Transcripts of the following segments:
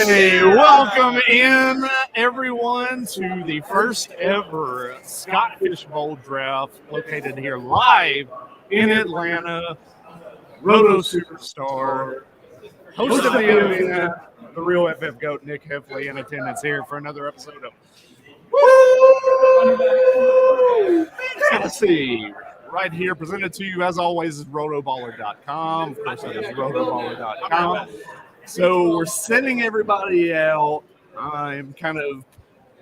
Hey, welcome in everyone to the first ever Scott Fish Bowl draft located here live in Atlanta. Roto Superstar, host of the event, the real FF GOAT, Nick Heffley, in attendance here for another episode of Fantasy. Right here, presented to you as always is rotoballer.com. Of course, that is rotoballer.com. So we're sending everybody out. I'm kind of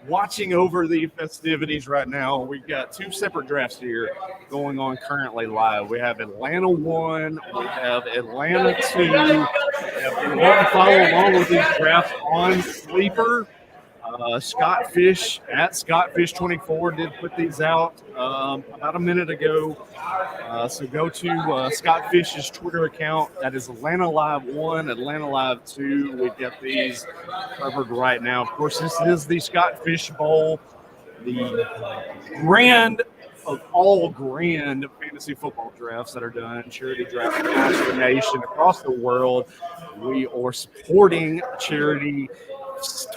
watching over the festivities right now. We've got two separate drafts here going on currently live. We have Atlanta 1, we have Atlanta 2. If you want to follow along with these drafts on Sleeper, Scott Fish at ScottFish24 did put these out about a minute ago. So go to Scott Fish's Twitter account. That is Atlanta Live 1, Atlanta Live 2. We've got these covered right now. Of course, this is the Scott Fish Bowl, the grand of all grand fantasy football drafts that are done, charity drafts across the nation, across the world. We are supporting charity.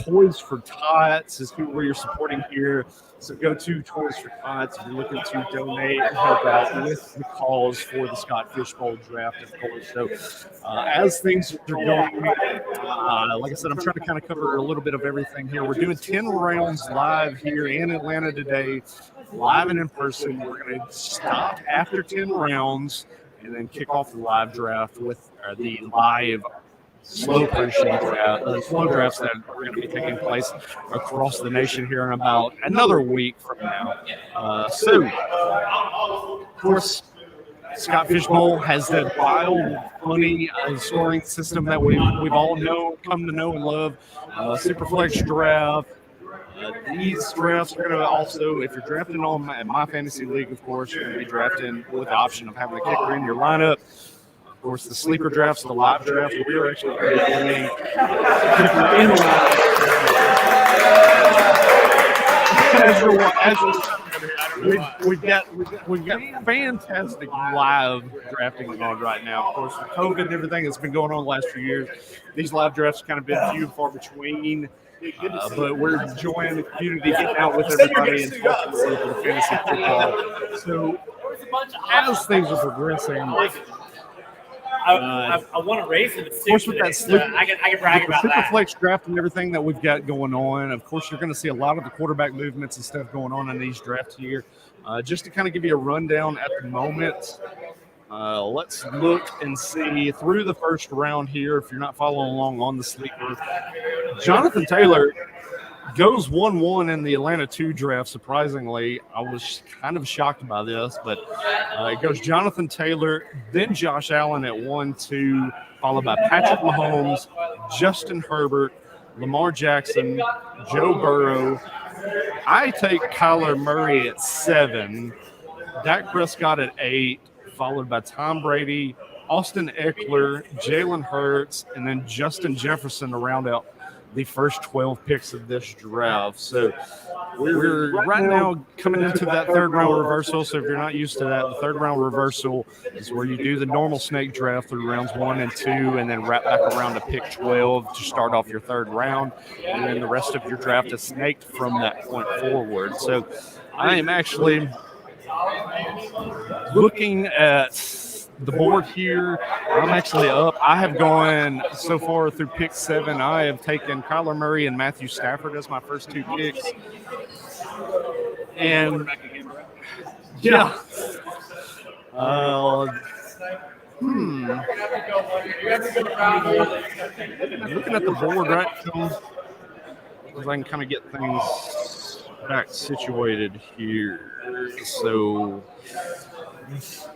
Toys for Tots is who you're supporting here. So go to Toys for Tots if you're looking to donate and help out with the cause for the Scott Fish Bowl draft, of course. So as things are going, like I said, I'm trying to kind of cover a little bit of everything here. We're doing 10 rounds live here in Atlanta today, live and in person. We're going to stop after 10 rounds and then kick off the live draft with the live slow drafts that are going to be taking place across the nation here in about another week from now. So, of course, Scott Fish Bowl has that wild, funny scoring system that we've all come to know and love. Superflex draft. These drafts are going to also, if you're drafting on my fantasy league, of course, you're going to be drafting with the option of having a kicker in your lineup. Of course, the sleeper drafts, the live draft, we're actually going to be doing in the we've got fantastic live drafting going on right now. Of course, with COVID and everything that's been going on the last few years, these live drafts have kind of been few and far between. But we're enjoying the community, getting out with everybody and talking a little bit of fantasy football. So, as things are progressing, I want to race in the of course, with that I can brag about that. Superflex draft and everything that we've got going on, of course, you're going to see a lot of the quarterback movements and stuff going on in these drafts here. Just to kind of give you a rundown at the moment, let's look and see through the first round here. If you're not following along on the sleeper, Jonathan Taylor goes 1-1 in the Atlanta 2 draft. Surprisingly, I was kind of shocked by this, but it goes Jonathan Taylor, then Josh Allen at 1-2, followed by Patrick Mahomes, Justin Herbert, Lamar Jackson, Joe Burrow. I take Kyler Murray at 7, Dak Prescott at 8, followed by Tom Brady, Austin Eckler, Jalen Hurts, and then Justin Jefferson to round out the first 12 picks of this draft. So we're right now coming into that third round reversal. So if you're not used to that, the third round reversal is where you do the normal snake draft through rounds 1 and 2 and then wrap back around to pick 12 to start off your third round. And then the rest of your draft is snaked from that point forward. So I am actually looking at the board here. I'm actually up. I have gone so far through pick 7. I have taken Kyler Murray and Matthew Stafford as my first 2 picks. And yeah. Looking at the board right now, because I can kind of get things back situated here. So let's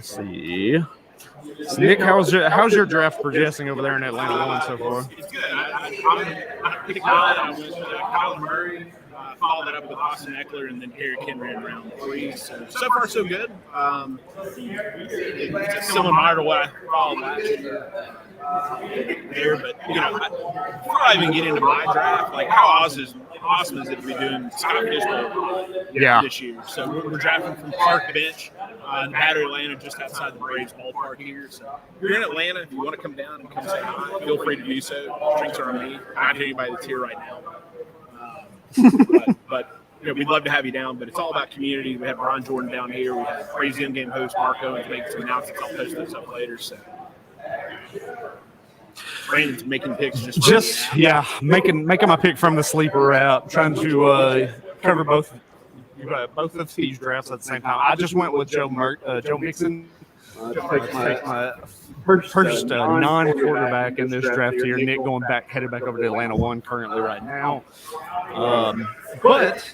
see. So Nick, how's your draft progressing over there in Atlanta 1 so far? It's good. I'm pretty good. I was Kyler Murray, followed that up with Austin Eckler, and then Derrick Henry in round 3. So far, so good. It's similar to what I followed last year. there. But before I even get into my draft, like how awesome is it to be doing Scott Fishbowl this year? So we're drafting from Park Bench in Battery, Atlanta, just outside the Braves ballpark here. So if you're in Atlanta, if you want to come down and come say hi, feel free to do so. Drinks are on me. Not to anybody that's here right now. But we'd love to have you down, but it's all about community. We have Ron Jordan down here. We have crazy in-game host Marco and making some announcements. I'll post those up later. So Brandon's making picks making my pick from the sleeper app, trying to cover both of these drafts at the same time. I just went with Joe Mixon. My first non-quarterback in this draft here. Nick headed back over to Atlanta 1 currently right now. But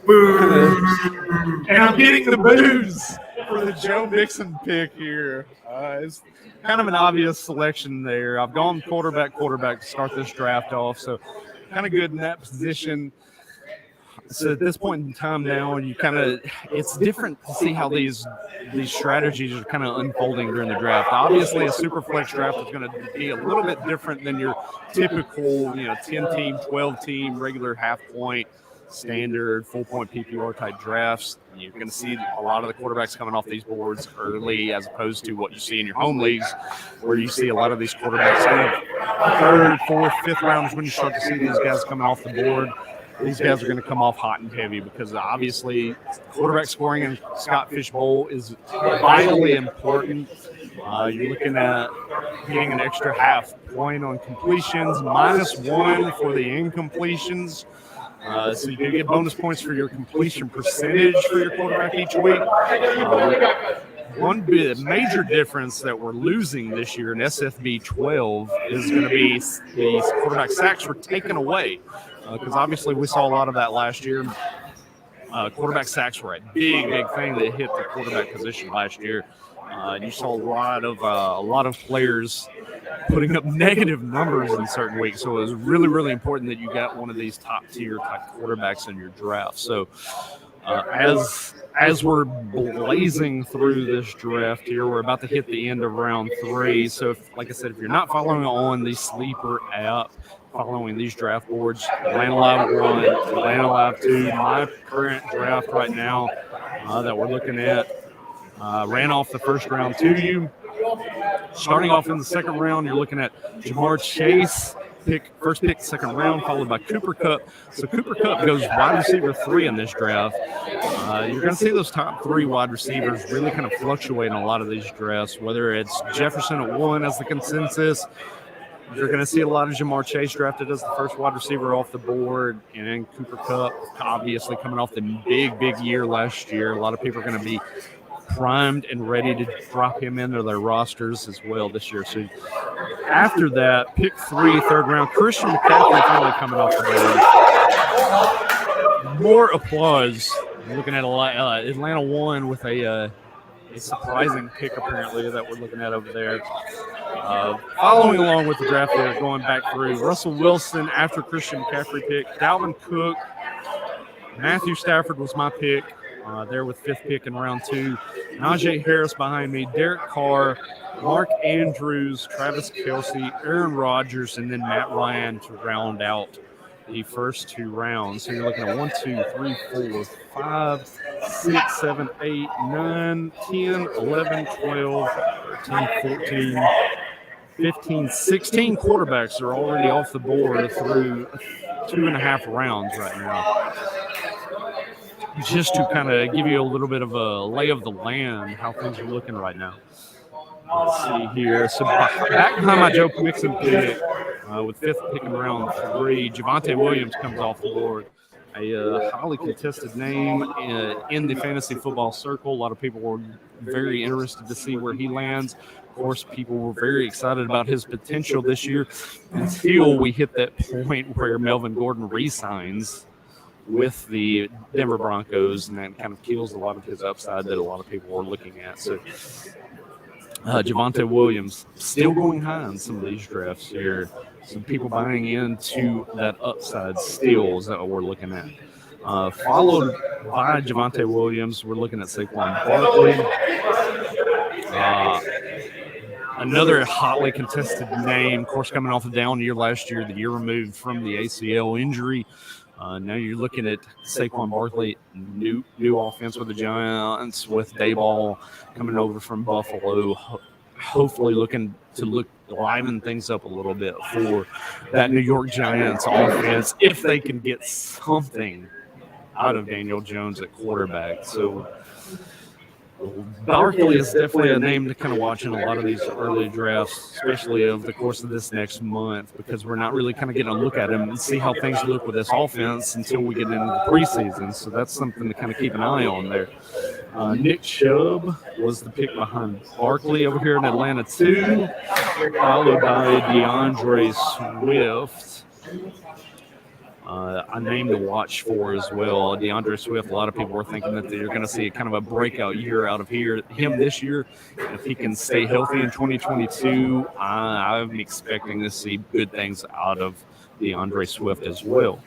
and I'm getting the boos for the Joe Mixon pick here. It's kind of an obvious selection there. I've gone quarterback to start this draft off, so kind of good in that position. So at this point in time now, it's different to see how these strategies are kind of unfolding during the draft. Obviously, a super flex draft is going to be a little bit different than your typical, 10-team, 12-team, regular half-point, standard, full-point PPR type drafts. You're going to see a lot of the quarterbacks coming off these boards early, as opposed to what you see in your home leagues, where you see a lot of these quarterbacks kind of third, fourth, fifth round is when you start to see these guys coming off the board. These guys are going to come off hot and heavy because obviously quarterback scoring in Scott Fishbowl is vitally important. You're looking at getting an extra half point on completions, -1 for the incompletions. So you do get bonus points for your completion percentage for your quarterback each week. One major difference that we're losing this year in SFB 12 is going to be these quarterback sacks were taken away. Because obviously we saw a lot of that last year. Quarterback sacks were a big thing that hit the quarterback position last year. You saw a lot of players putting up negative numbers in certain weeks. So it was really important that you got one of these top tier type quarterbacks in your draft. So as we're blazing through this draft here, we're about to hit the end of round 3. So like I said, if you're not following on the sleeper app, following these draft boards, Atlanta Live 1, Atlanta Live 2, my current draft right now that we're looking at ran off the first round to you. Starting off in the second round, you're looking at Jamar Chase, first pick, second round, followed by Cooper Kupp. So Cooper Kupp goes wide receiver 3 in this draft. You're going to see those top 3 wide receivers really kind of fluctuate in a lot of these drafts, whether it's Jefferson at 1 as the consensus. You're going to see a lot of Jamar Chase drafted as the first wide receiver off the board, and then Cooper Kupp, obviously coming off the big year last year. A lot of people are going to be primed and ready to drop him into their rosters as well this year. So after that, pick 3, third round, Christian McCaffrey finally coming off the board. More applause. Looking at Atlanta 1 with a surprising pick apparently that we're looking at over there. Following along with the draft there, going back through Russell Wilson after Christian McCaffrey pick, Dalvin Cook, Matthew Stafford was my pick there with 5th pick in round 2, Najee Harris behind me, Derek Carr, Mark Andrews, Travis Kelce, Aaron Rodgers, and then Matt Ryan to round out the first 2 rounds. So you're looking at 1, 2, 3, 4, 5, 6, 7, 8, 9, 10, 11, 12, 13, 14, 15, 16 quarterbacks are already off the board through 2.5 rounds right now. Just to kind of give you a little bit of a lay of the land, how things are looking right now. Let's see here. So back behind my Joe Mixon pick, with 5th pick in round 3, Javonte Williams comes off the board. A highly contested name in the fantasy football circle. A lot of people were very interested to see where he lands. Of course, people were very excited about his potential this year until we hit that point where Melvin Gordon re-signs with the Denver Broncos, and that kind of kills a lot of his upside that a lot of people were looking at. So Javonte Williams still going high in some of these drafts here. Some people buying into that upside still is that what we're looking at. Followed by Javonte Williams, we're looking at Saquon Barkley. Another hotly contested name, of course, coming off a down year last year, the year removed from the ACL injury. Now you're looking at Saquon Barkley, new offense with the Giants, with Dayball coming over from Buffalo, hopefully looking to liven things up a little bit for that New York Giants offense if they can get something out of Daniel Jones at quarterback. So Barkley is definitely a name to kind of watch in a lot of these early drafts, especially over the course of this next month, because we're not really kind of getting a look at him and see how things look with this offense until we get into the preseason. So that's something to kind of keep an eye on there. Nick Chubb was the pick behind Barkley over here in Atlanta too, followed by DeAndre Swift. A name to watch for as well. DeAndre Swift, a lot of people were thinking that they're going to see kind of a breakout year out of him this year. If he can stay healthy in 2022, I'm expecting to see good things out of DeAndre Swift as well.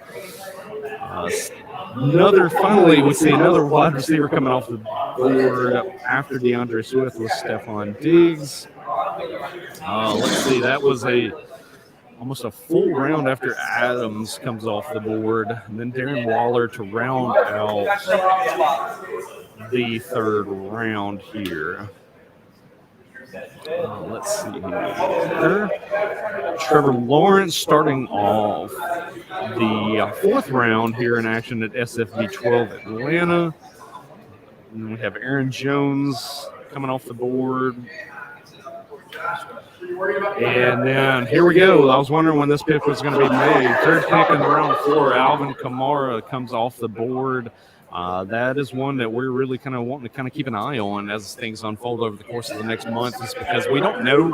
Finally, we see another wide receiver coming off the board after DeAndre Swift was Stephon Diggs. Let's see, that was almost a full round after Adams comes off the board, and then Darren Waller to round out the third round here. Let's see here. Trevor Lawrence starting off the fourth round here in action at SFB 12 Atlanta. And then we have Aaron Jones coming off the board. And then here we go. I was wondering when this pick was going to be made. Third pick in round 4, Alvin Kamara comes off the board. That is one that we're really kind of wanting to kind of keep an eye on as things unfold over the course of the next month, is because we don't know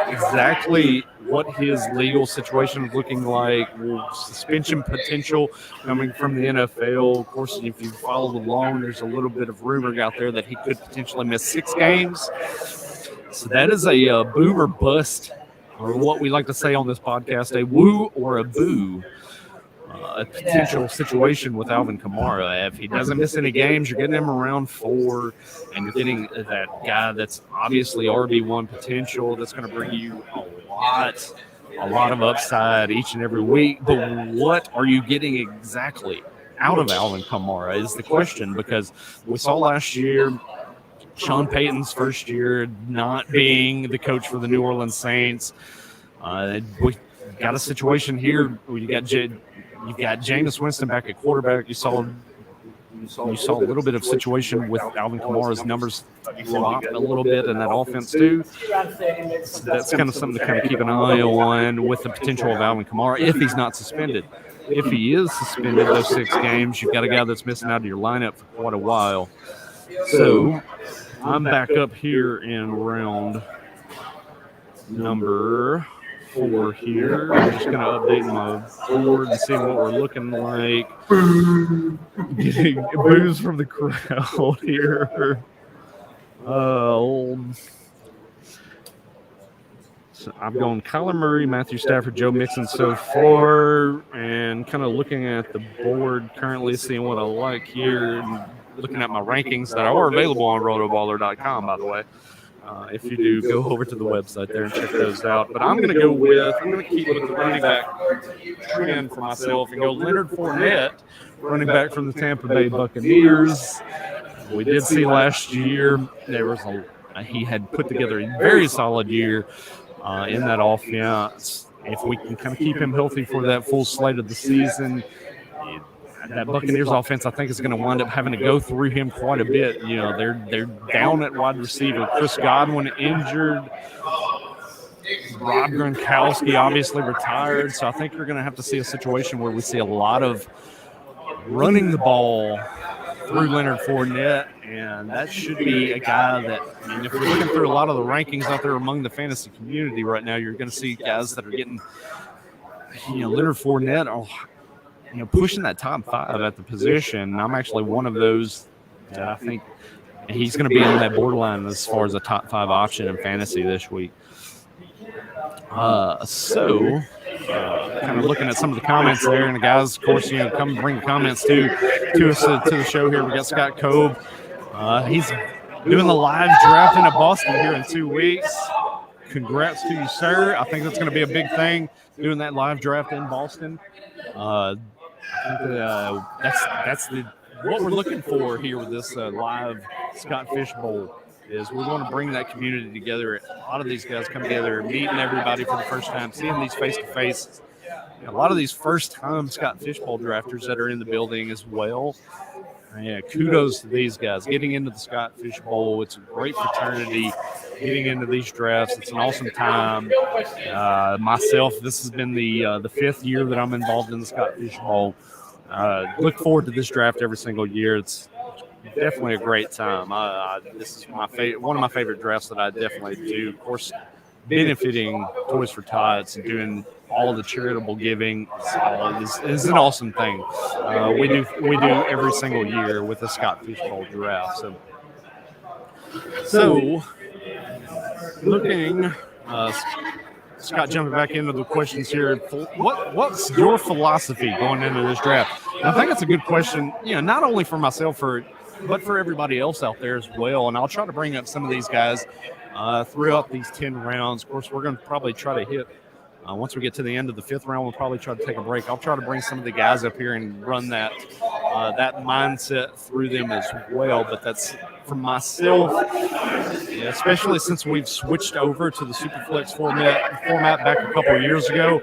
exactly what his legal situation is looking like. Suspension potential coming from the NFL. Of course, if you followed along, there's a little bit of rumor out there that he could potentially miss 6 games. So that is a boom or bust, or what we like to say on this podcast, a woo or a boo. A potential situation with Alvin Kamara. If he doesn't miss any games, you're getting him around 4, and you're getting that guy that's obviously RB1 potential that's going to bring you a lot of upside each and every week. But what are you getting exactly out of Alvin Kamara is the question, because we saw last year Sean Payton's first year not being the coach for the New Orleans Saints. We got a situation here where you've got Jameis Winston back at quarterback. You saw a little bit of situation with Alvin Kamara's numbers drop a little bit in that offense too. So that's kind of something to kind of keep an eye on with the potential of Alvin Kamara if he's not suspended. If he is suspended those 6 games, you've got a guy that's missing out of your lineup for quite a while. So I'm back up here in round number 4 here. I'm just going to update my board and see what we're looking like. Getting boos from the crowd here. So I'm going Kyler Murray, Matthew Stafford, Joe Mixon so far, and kind of looking at the board currently, seeing what I like here, and looking at my rankings that are available on rotoballer.com, by the way. If you do, go over to the website there and check those out. But I'm going to keep with the running back trend for myself and go Leonard Fournette, running back from the Tampa Bay Buccaneers. We did see last year he had put together a very solid year in that offense. If we can kind of keep him healthy for that full slate of the season, that Buccaneers offense, I think, is going to wind up having to go through him quite a bit. You know, they're down at wide receiver. Chris Godwin injured. Rob Gronkowski obviously retired. So I think we're going to have to see a situation where we see a lot of running the ball through Leonard Fournette, and that should be a guy that, I mean, if we're looking through a lot of the rankings out there among the fantasy community right now, you're going to see guys that are getting, Leonard Fournette, pushing that top 5 at the position. I'm actually one of those that I think he's going to be in that borderline as far as a top 5 option in fantasy this week. Kind of looking at some of the comments there, and the guys, of course, come bring comments to us to the show here. We got Scott Cobe. He's doing the live draft in Boston here in 2 weeks. congrats to you, sir. I think that's going to be a big thing, doing that live draft in Boston. I think that's what we're looking for here with this live Scott Fish Bowl. Is we want to bring that community together. A lot of these guys come together, meeting everybody for the first time, seeing these face-to-face. A lot of these first-time Scott Fish Bowl drafters that are in the building as well. Yeah, kudos to these guys. Getting into the Scott Fish Bowl, it's a great fraternity. Getting into these drafts, it's an awesome time. Myself, this has been the 5th year that I'm involved in the Scott Fish Bowl. Look forward to this draft every single year. It's definitely a great time. This is one of my favorite drafts that I definitely do. Of course, benefiting Toys for Tots and doing all the charitable giving is an awesome thing. We do every single year with the Scott Fish Bowl draft. So looking, Scott, jumping back into the questions here. What's your philosophy going into this draft? And I think it's a good question. Not only for myself, but for everybody else out there as well. And I'll try to bring up some of these guys throughout these 10 rounds. Of course, we're going to probably try to hit, once we get to the end of the 5th round, we'll probably try to take a break. I'll try to bring some of the guys up here and run that mindset through them as well. But that's for myself, especially since we've switched over to the Superflex format back a couple of years ago.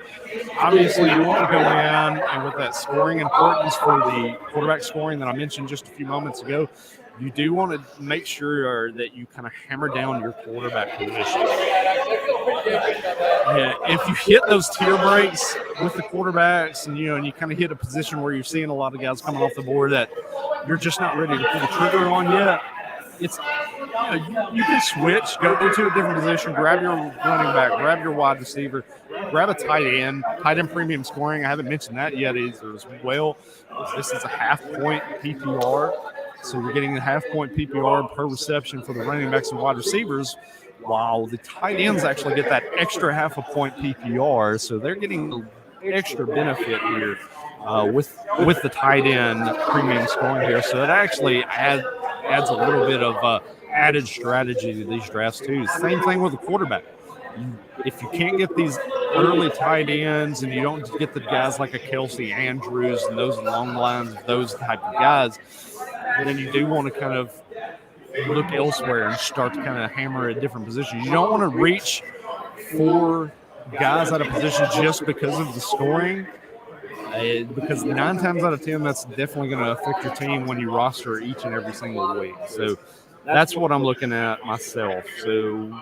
Obviously, you want to go in and with that scoring importance for the quarterback scoring that I mentioned just a few moments ago, you do want to make sure that you kind of hammer down your quarterback position. If you hit those tier breaks with the quarterbacks and you kind of hit a position where you're seeing a lot of guys coming off the board that you're just not ready to pull the trigger on yet, it's you can switch, go to a different position, grab your running back, grab your wide receiver, grab a tight end premium scoring. I haven't mentioned that yet either as well. This is a half-point PPR. So you're getting a half-point PPR per reception for the running backs and wide receivers, while the tight ends actually get that extra half-a-point PPR. So they're getting extra benefit here with the tight end premium scoring here. So that actually adds a little bit of added strategy to these drafts too. Same thing with the quarterback. If you can't get these early tight ends and you don't get the guys like a Kelsey Andrews and those long lines of those type of guys, then you do want to kind of look elsewhere and start to kind of hammer at different positions. You don't want to reach for guys out of position just because of the scoring, because 9 times out of 10, that's definitely going to affect your team when you roster each and every single week. So that's what I'm looking at myself. So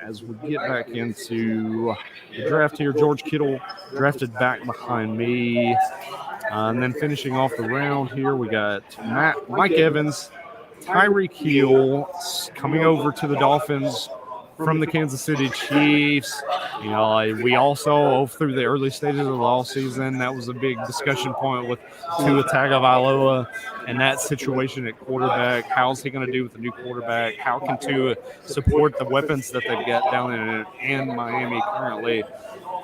as we get back into the draft here, George Kittle drafted back behind me. And then finishing off the round here, we got Mike Evans, Tyreek Hill coming over to the Dolphins from the Kansas City Chiefs. We also, through the early stages of the offseason, that was a big discussion point with Tua Tagovailoa and that situation at quarterback. How's he going to do with the new quarterback? How can Tua support the weapons that they've got down in Miami currently?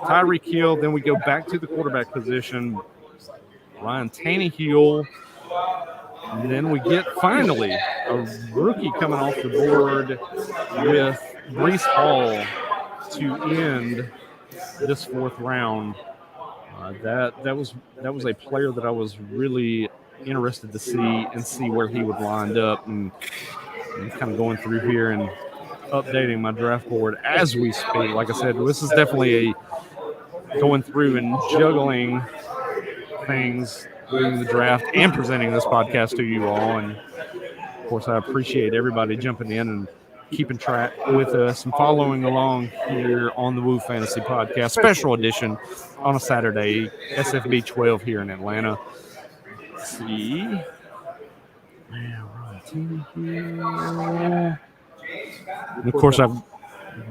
Tyreek Hill, then we go back to the quarterback position. Ryan Tannehill, and then we get finally a rookie coming off the board with Breece Hall to end this 4th round. That was a player that I was really interested to see where he would wind up, and kind of going through here and updating my draft board as we speak. Like I said, this is definitely a going through and juggling things during the draft and presenting this podcast to you all. And of course, I appreciate everybody jumping in and keeping track with us and following along here on the Woo Fantasy Podcast special edition on a Saturday, SFB 12 here in Atlanta. Let's see. And of course, I've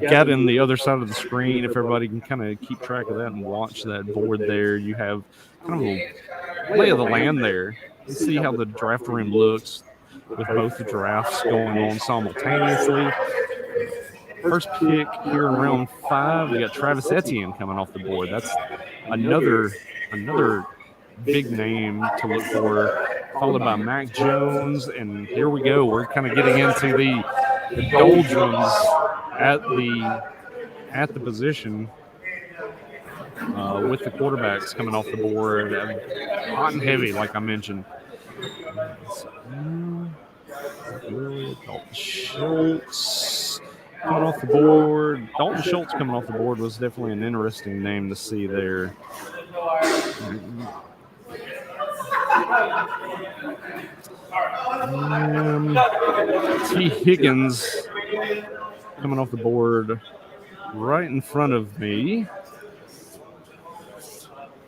got in the other side of the screen, if everybody can kind of keep track of that and watch that board there, you have kind of a lay of the land there. You see how the draft room looks with both the drafts going on simultaneously. First pick here in round 5, we got Travis Etienne coming off the board. That's another big name to look for, followed by Mac Jones. And here we go. We're kind of getting into the doldrums at the at the position with the quarterbacks coming off the board. Hot and heavy, like I mentioned. Dalton Schultz coming off the board. Dalton Schultz coming off the board was definitely an interesting name to see there. T. Higgins coming off the board right in front of me.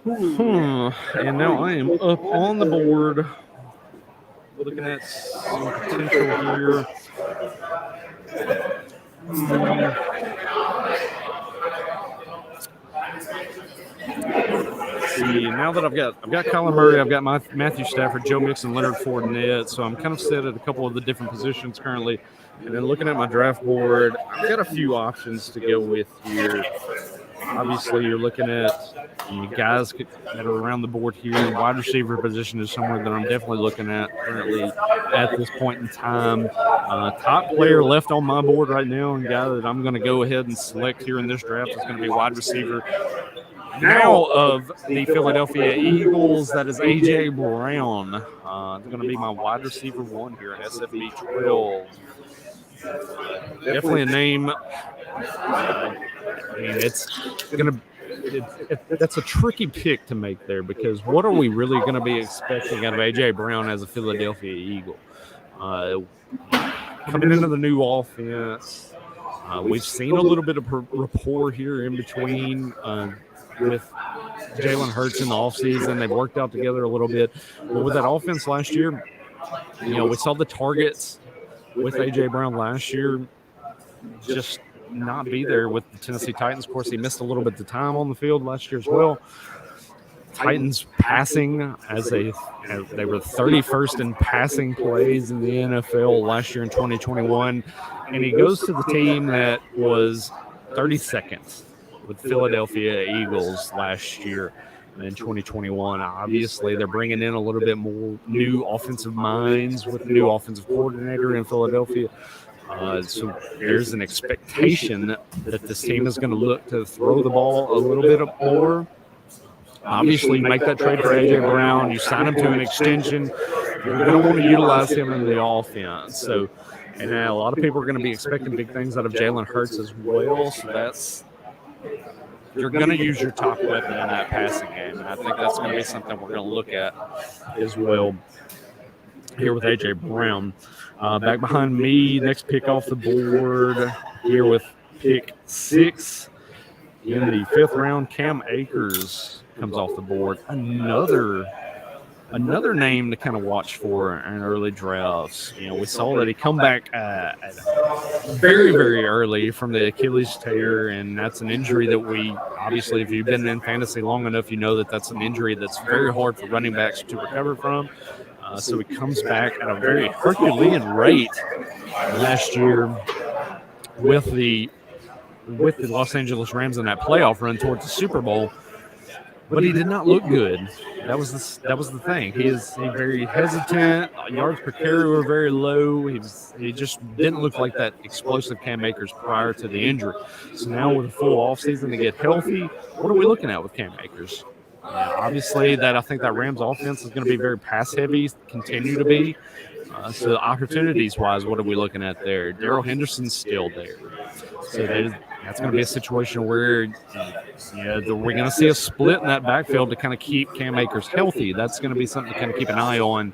And now I am up on the board looking at some potential here. See, now that I've got Kyler Murray, I've got Matthew Stafford, Joe Mixon, Leonard Fournette, so I'm kind of set at a couple of the different positions currently. And then looking at my draft board, I've got a few options to go with here. Obviously, you're looking at guys that are around the board here. The wide receiver position is somewhere that I'm definitely looking at currently at this point in time. Top player left on my board right now, and guy that I'm going to go ahead and select here in this draft is going to be wide receiver. Now of the Philadelphia Eagles, that is A.J. Brown. It's going to be my wide receiver 1 here in SFB 12. Definitely a name. I mean, that's a tricky pick to make there, because what are we really going to be expecting out of A.J. Brown as a Philadelphia Eagle? Coming into the new offense, we've seen a little bit of rapport here in between with Jalen Hurts in the offseason. They've worked out together a little bit. But with that offense last year, we saw the targets with A.J. Brown last year just not be there with the Tennessee Titans. Of course, he missed a little bit of time on the field last year as well. Titans passing as they were 31st in passing plays in the NFL last year in 2021. And he goes to the team that was 32nd with Philadelphia Eagles last year in 2021. Obviously, they're bringing in a little bit more new offensive minds with the new offensive coordinator in Philadelphia. So there's an expectation that this team is going to look to throw the ball a little bit more. Obviously, you make that trade for A.J. Brown, you sign him to an extension, you're going to want to utilize him in the offense. So, and a lot of people are going to be expecting big things out of Jalen Hurts as well. So you're going to use your top weapon in that passing game. And I think that's going to be something we're going to look at as well here with A.J. Brown. Back behind me, next pick off the board here with pick 6 in the 5th round, Cam Akers comes off the board. Another name to kind of watch for in early drafts. We saw that he come back very, very early from the Achilles tear, and that's an injury that we obviously, if you've been in fantasy long enough, you know that that's an injury that's very hard for running backs to recover from. So he comes back at a very Herculean rate last year with the Los Angeles Rams in that playoff run towards the Super Bowl. But he did not look good. That was the thing. He's very hesitant. Yards per carry were very low. He just didn't look like that explosive Cam Akers prior to the injury. So now with a full offseason to get healthy, what are we looking at with Cam Akers? Obviously, I think that Rams offense is going to be very pass heavy, continue to be. So opportunities-wise, what are we looking at there? Darrell Henderson's still there. So that's going to be a situation where we're going to see a split in that backfield to kind of keep Cam Akers healthy. That's going to be something to kind of keep an eye on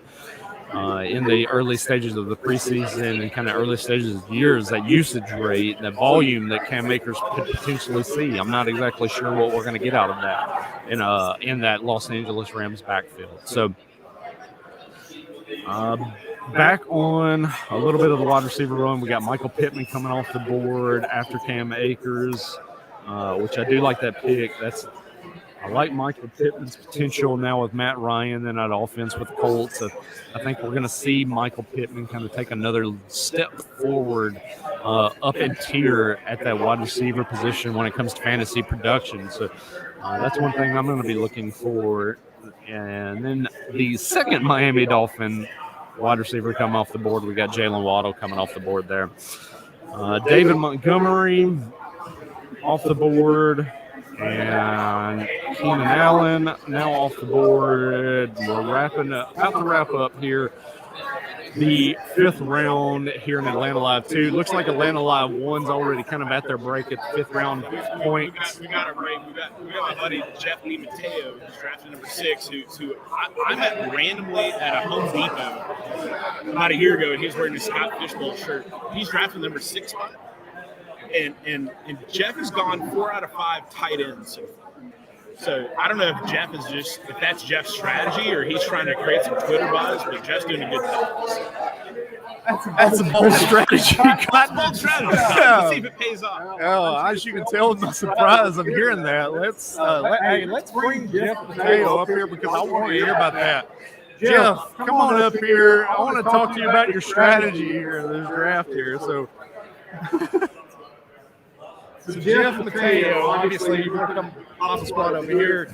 in the early stages of the preseason and kind of early stages of the years, that usage rate, that volume that Cam Akers could potentially see. I'm not exactly sure what we're going to get out of that in that Los Angeles Rams backfield. So back on a little bit of the wide receiver run, we got Michael Pittman coming off the board after Cam Akers, which I do like that pick. I like Michael Pittman's potential now with Matt Ryan in that offense with the Colts. So I think we're going to see Michael Pittman kind of take another step forward up in tier at that wide receiver position when it comes to fantasy production. So that's one thing I'm going to be looking for. And then the second Miami Dolphin wide receiver come off the board, we got Jalen Waddle coming off the board there. David Montgomery, off the board. And Keenan Allen now off the board. We're about to wrap up here the 5th round here in Atlanta Live 2. Looks like Atlanta Live 1's already kind of at their break at the 5th round point. We got a break. We got my buddy Jeff Lee Mateo, who's drafted number 6, who I met randomly at a Home Depot about a year ago, and he was wearing a Scott Fishbowl shirt. He's drafted number 6 spot. And Jeff has gone 4 out of 5 tight ends so far. So I don't know if that's Jeff's strategy or he's trying to create some Twitter buzz, but Jeff's doing a good job. That's a bold strategy. That's a bold strategy. Let's see if it pays off. Oh, as you can tell, I'm surprised I'm hearing that. Let's bring Jeff Mateo up here because I want to hear about that. Jeff, come on up here. I want to talk to you about your strategy here in this draft here. So Jeff Mateo, obviously, you come off the spot over here.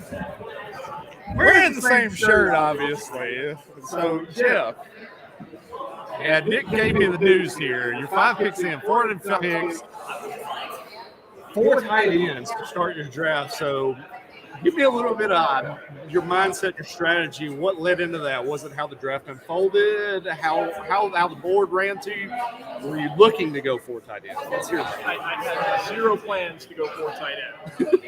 We're in the same shirt, obviously. So, Jeff. Yeah, Nick gave me the news here. You're 5 picks in, 4 picks, 4 tight ends to start your draft. So give me a little bit of your mindset, your strategy. What led into that? Was it how the draft unfolded? How the board ran to you? Were you looking to go 4 tight ends? Let's hear that. I had 0 plans to go 4 tight ends.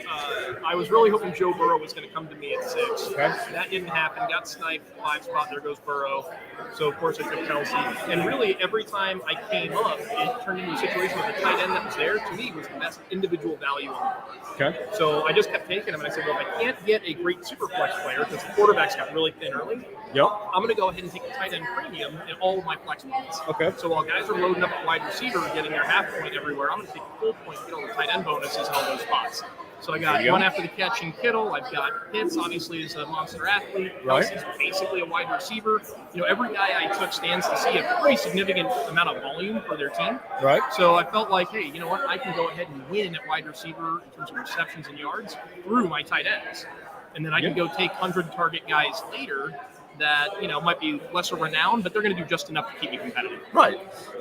I was really hoping Joe Burrow was going to come to me at 6. Okay. That didn't happen. Got sniped, 5 spot. There goes Burrow. So, of course, I took Kelsey. And really, every time I came up, it turned into a situation where the tight end that was there, to me, was the best individual value on the board. Okay. So I just kept taking him, and I said, well, if I can't get a great super flex player because the quarterbacks got really thin early, Yep. I'm going to go ahead and take the tight end premium in all of my flex points. Okay. So while guys are loading up at wide receiver, getting their half point everywhere, I'm going to take the full point, get all the tight end bonuses in all those spots. So I got one after the catch in Kittle. I've got Pitts, obviously, is a monster athlete. Right. Kelsey's basically a wide receiver. You know, every guy I took stands to see a pretty significant amount of volume for their team. Right. So I felt like, hey, you know what? I can go ahead and win at wide receiver in terms of receptions and yards through my tight ends. And then I can go take 100 target guys later that, you know, might be lesser renowned, but they're going to do just enough to keep me competitive. Right.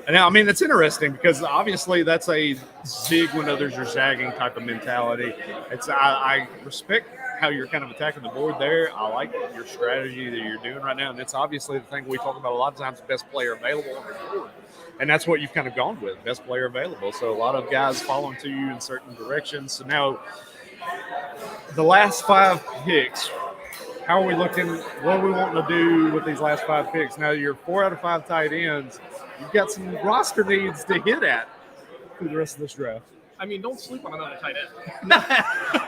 And I mean, it's interesting because obviously that's a zig when others are zagging type of mentality. I respect how you're kind of attacking the board there. I like your strategy that you're doing right now. And it's obviously the thing we talk about a lot of times, best player available on the board. And that's what you've kind of gone with, best player available. So a lot of guys following to you in certain directions. So now the last 5 picks, how are we looking? What are we wanting to do with these last 5 picks? Now you're 4 out of 5 tight ends. You've got some roster needs to hit at through the rest of this draft. I mean, don't sleep on another tight end.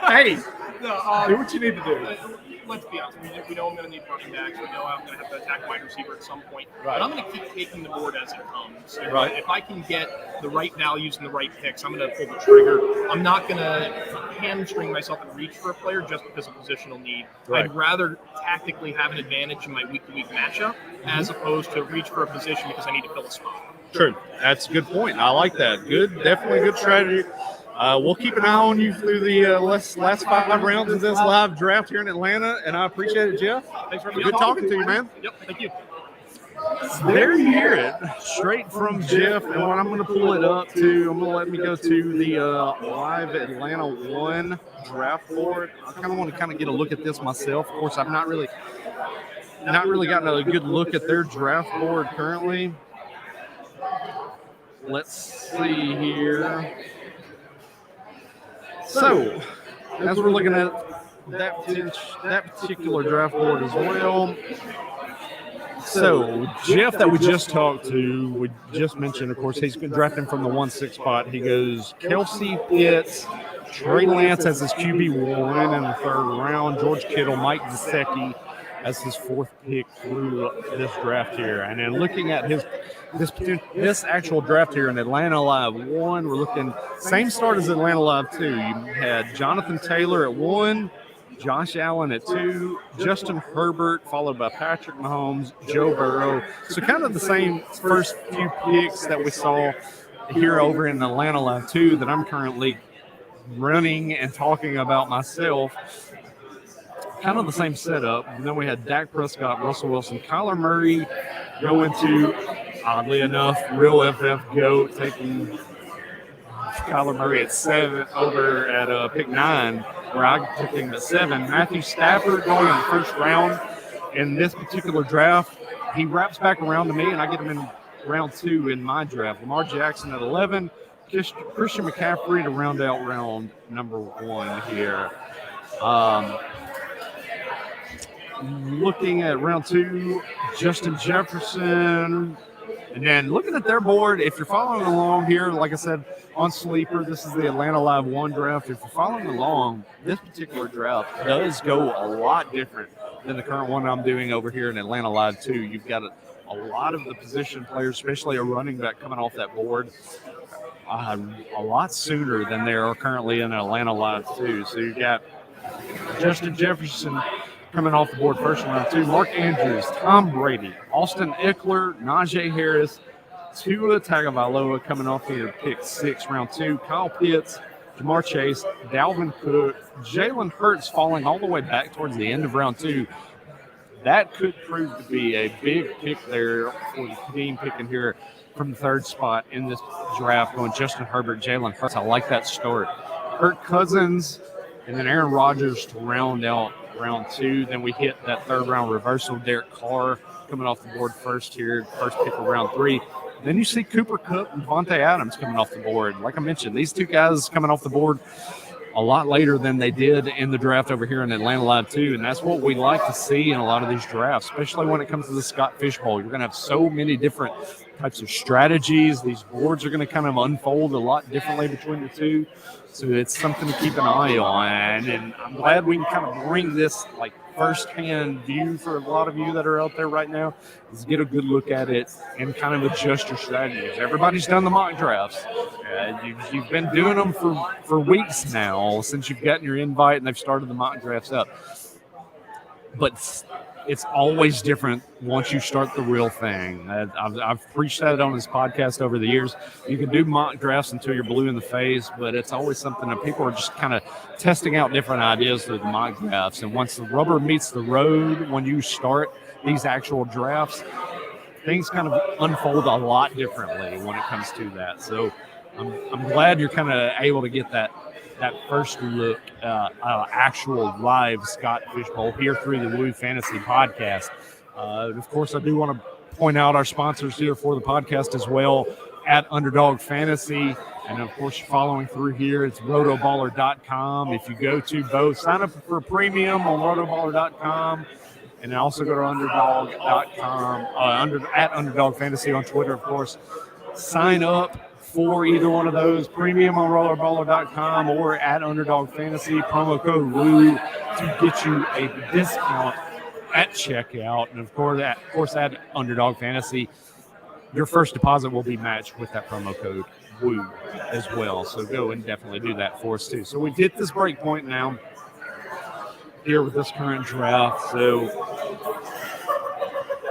Hey, No, do what you need to do. Let's be honest. We know I'm going to need running backs. We know I'm going to have to attack wide receiver at some point. Right. But I'm going to keep taking the board as it comes. You know, Right. If I can get the right values and the right picks, I'm going to pull the trigger. I'm not going to hamstring myself and reach for a player just because of positional need. Right. I'd rather tactically have an advantage in my week-to-week matchup as opposed to reach for a position because I need to fill a spot. True. That's a good point. I like that. Good, definitely good strategy. We'll keep an eye on you through the last 5 rounds of this live draft here in Atlanta, and I appreciate it, Jeff. Thanks for having me. Good talking to you, man. Yep, thank you. There you hear it, straight from Jeff. And what I'm going to pull it up to, I'm going to let me go to the live Atlanta 1 draft board. I kind of want to get a look at this myself. Of course, I've not really gotten a good look at their draft board currently. Let's see here. So, as we're looking at that particular draft board as well. So, Jeff that we just talked to, we just mentioned, of course, he's been drafting from the 1-6 spot. He goes Kelsey, Pitts, Trey Lance as his QB1 in the 3rd round, George Kittle, Mike Gesicki as his 4th pick through this draft here. And then looking at this actual draft here in Atlanta Live 1, we're looking same start as Atlanta Live 2. You had Jonathan Taylor at 1, Josh Allen at 2, Justin Herbert, followed by Patrick Mahomes, Joe Burrow. So kind of the same first few picks that we saw here over in Atlanta Live 2 that I'm currently running and talking about myself. Kind of the same setup. And then we had Dak Prescott, Russell Wilson, Kyler Murray going to, oddly enough, real FF GOAT, taking Kyler Murray at 7 over at pick 9, where I took him at 7. Matthew Stafford going in the first round in this particular draft. He wraps back around to me, and I get him in round 2 in my draft. Lamar Jackson at 11. Christian McCaffrey to round out round number 1 here. Looking at round 2, Justin Jefferson. And then looking at their board, if you're following along here, like I said, on Sleeper, this is the Atlanta Live 1 draft. If you're following along, this particular draft does go a lot different than the current one I'm doing over here in Atlanta Live 2. You've got a lot of the position players, especially a running back coming off that board, a lot sooner than they are currently in Atlanta Live 2. So you've got Justin Jefferson coming off the board first round 2, Mark Andrews, Tom Brady, Austin Eckler, Najee Harris, Tua Tagovailoa coming off here pick 6 round 2, Kyle Pitts, Jamar Chase, Dalvin Cook, Jalen Hurts falling all the way back towards the end of round 2. That could prove to be a big pick there for the team picking here from the 3rd spot in this draft, going Justin Herbert, Jalen Hurts. I like that start. Kirk Cousins, and then Aaron Rodgers to round out round 2. Then we hit that 3rd round reversal. Derek Carr coming off the board first here, first pick of round 3. Then you see Cooper Kupp and Devontae Adams coming off the board. Like I mentioned, these 2 guys coming off the board a lot later than they did in the draft over here in Atlanta Live 2, and that's what we like to see in a lot of these drafts, especially when it comes to the Scott Fish Bowl. You're going to have so many different types of strategies. These boards are going to kind of unfold a lot differently between the 2, so it's something to keep an eye on, and I'm glad we can kind of bring this like first-hand view for a lot of you that are out there right now, is get a good look at it and kind of adjust your strategies. Everybody's done the mock drafts. You've been doing them for weeks now since you've gotten your invite and they've started the mock drafts up. But it's always different once you start the real thing. I've preached that on this podcast over the years. You can do mock drafts until you're blue in the face, but it's always something that people are just kind of testing out different ideas through the mock drafts. And once the rubber meets the road, when you start these actual drafts, things kind of unfold a lot differently when it comes to that. So I'm glad you're kind of able to get that first look, actual live Scott Fish Bowl here through the Woo Fantasy Podcast. Of course, I do want to point out our sponsors here for the podcast as well, at Underdog Fantasy. And, of course, following through here, it's rotoballer.com. If you go to both, sign up for premium on rotoballer.com, and also go to underdog.com, at Underdog Fantasy on Twitter, of course. Sign up for either one of those, premium on rollerballer.com or at Underdog Fantasy, promo code WOO to get you a discount at checkout. And of course, at Underdog Fantasy, your first deposit will be matched with that promo code WOO as well. So go and definitely do that for us too. So we've hit this break point now here with this current draft. So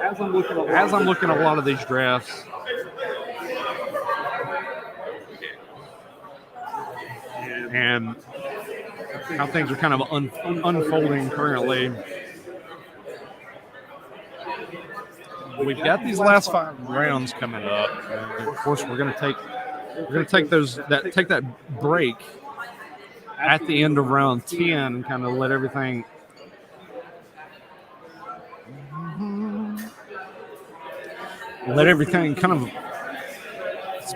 as I'm looking at a lot of these drafts, and how things are kind of unfolding currently, we've got these last 5 rounds coming up. And of course, we're going to take that break at the end of round 10 and kind of let everything kind of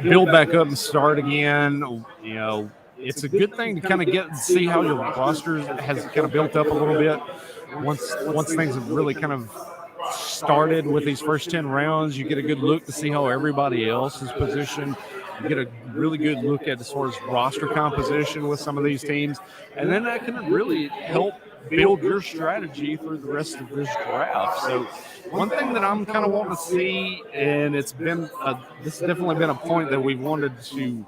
build back up and start again. You know, it's a good thing to kind of see how your roster has kind of built up a little bit. Once things have really kind of started with these first 10 rounds, you get a good look to see how everybody else is positioned. You get a really good look at as far as roster composition with some of these teams, and then that can really help build your strategy through the rest of this draft. So one thing that I'm kind of wanting to see, and this has definitely been a point that we've wanted to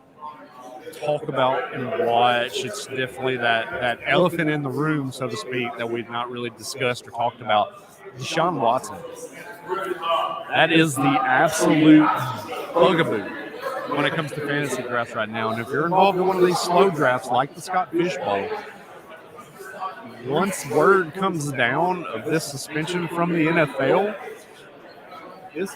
talk about and watch. It's definitely that elephant in the room, so to speak, that we've not really discussed or talked about. Deshaun Watson. That is the absolute bugaboo when it comes to fantasy drafts right now. And if you're involved in one of these slow drafts like the Scott Fish Bowl, once word comes down of this suspension from the NFL,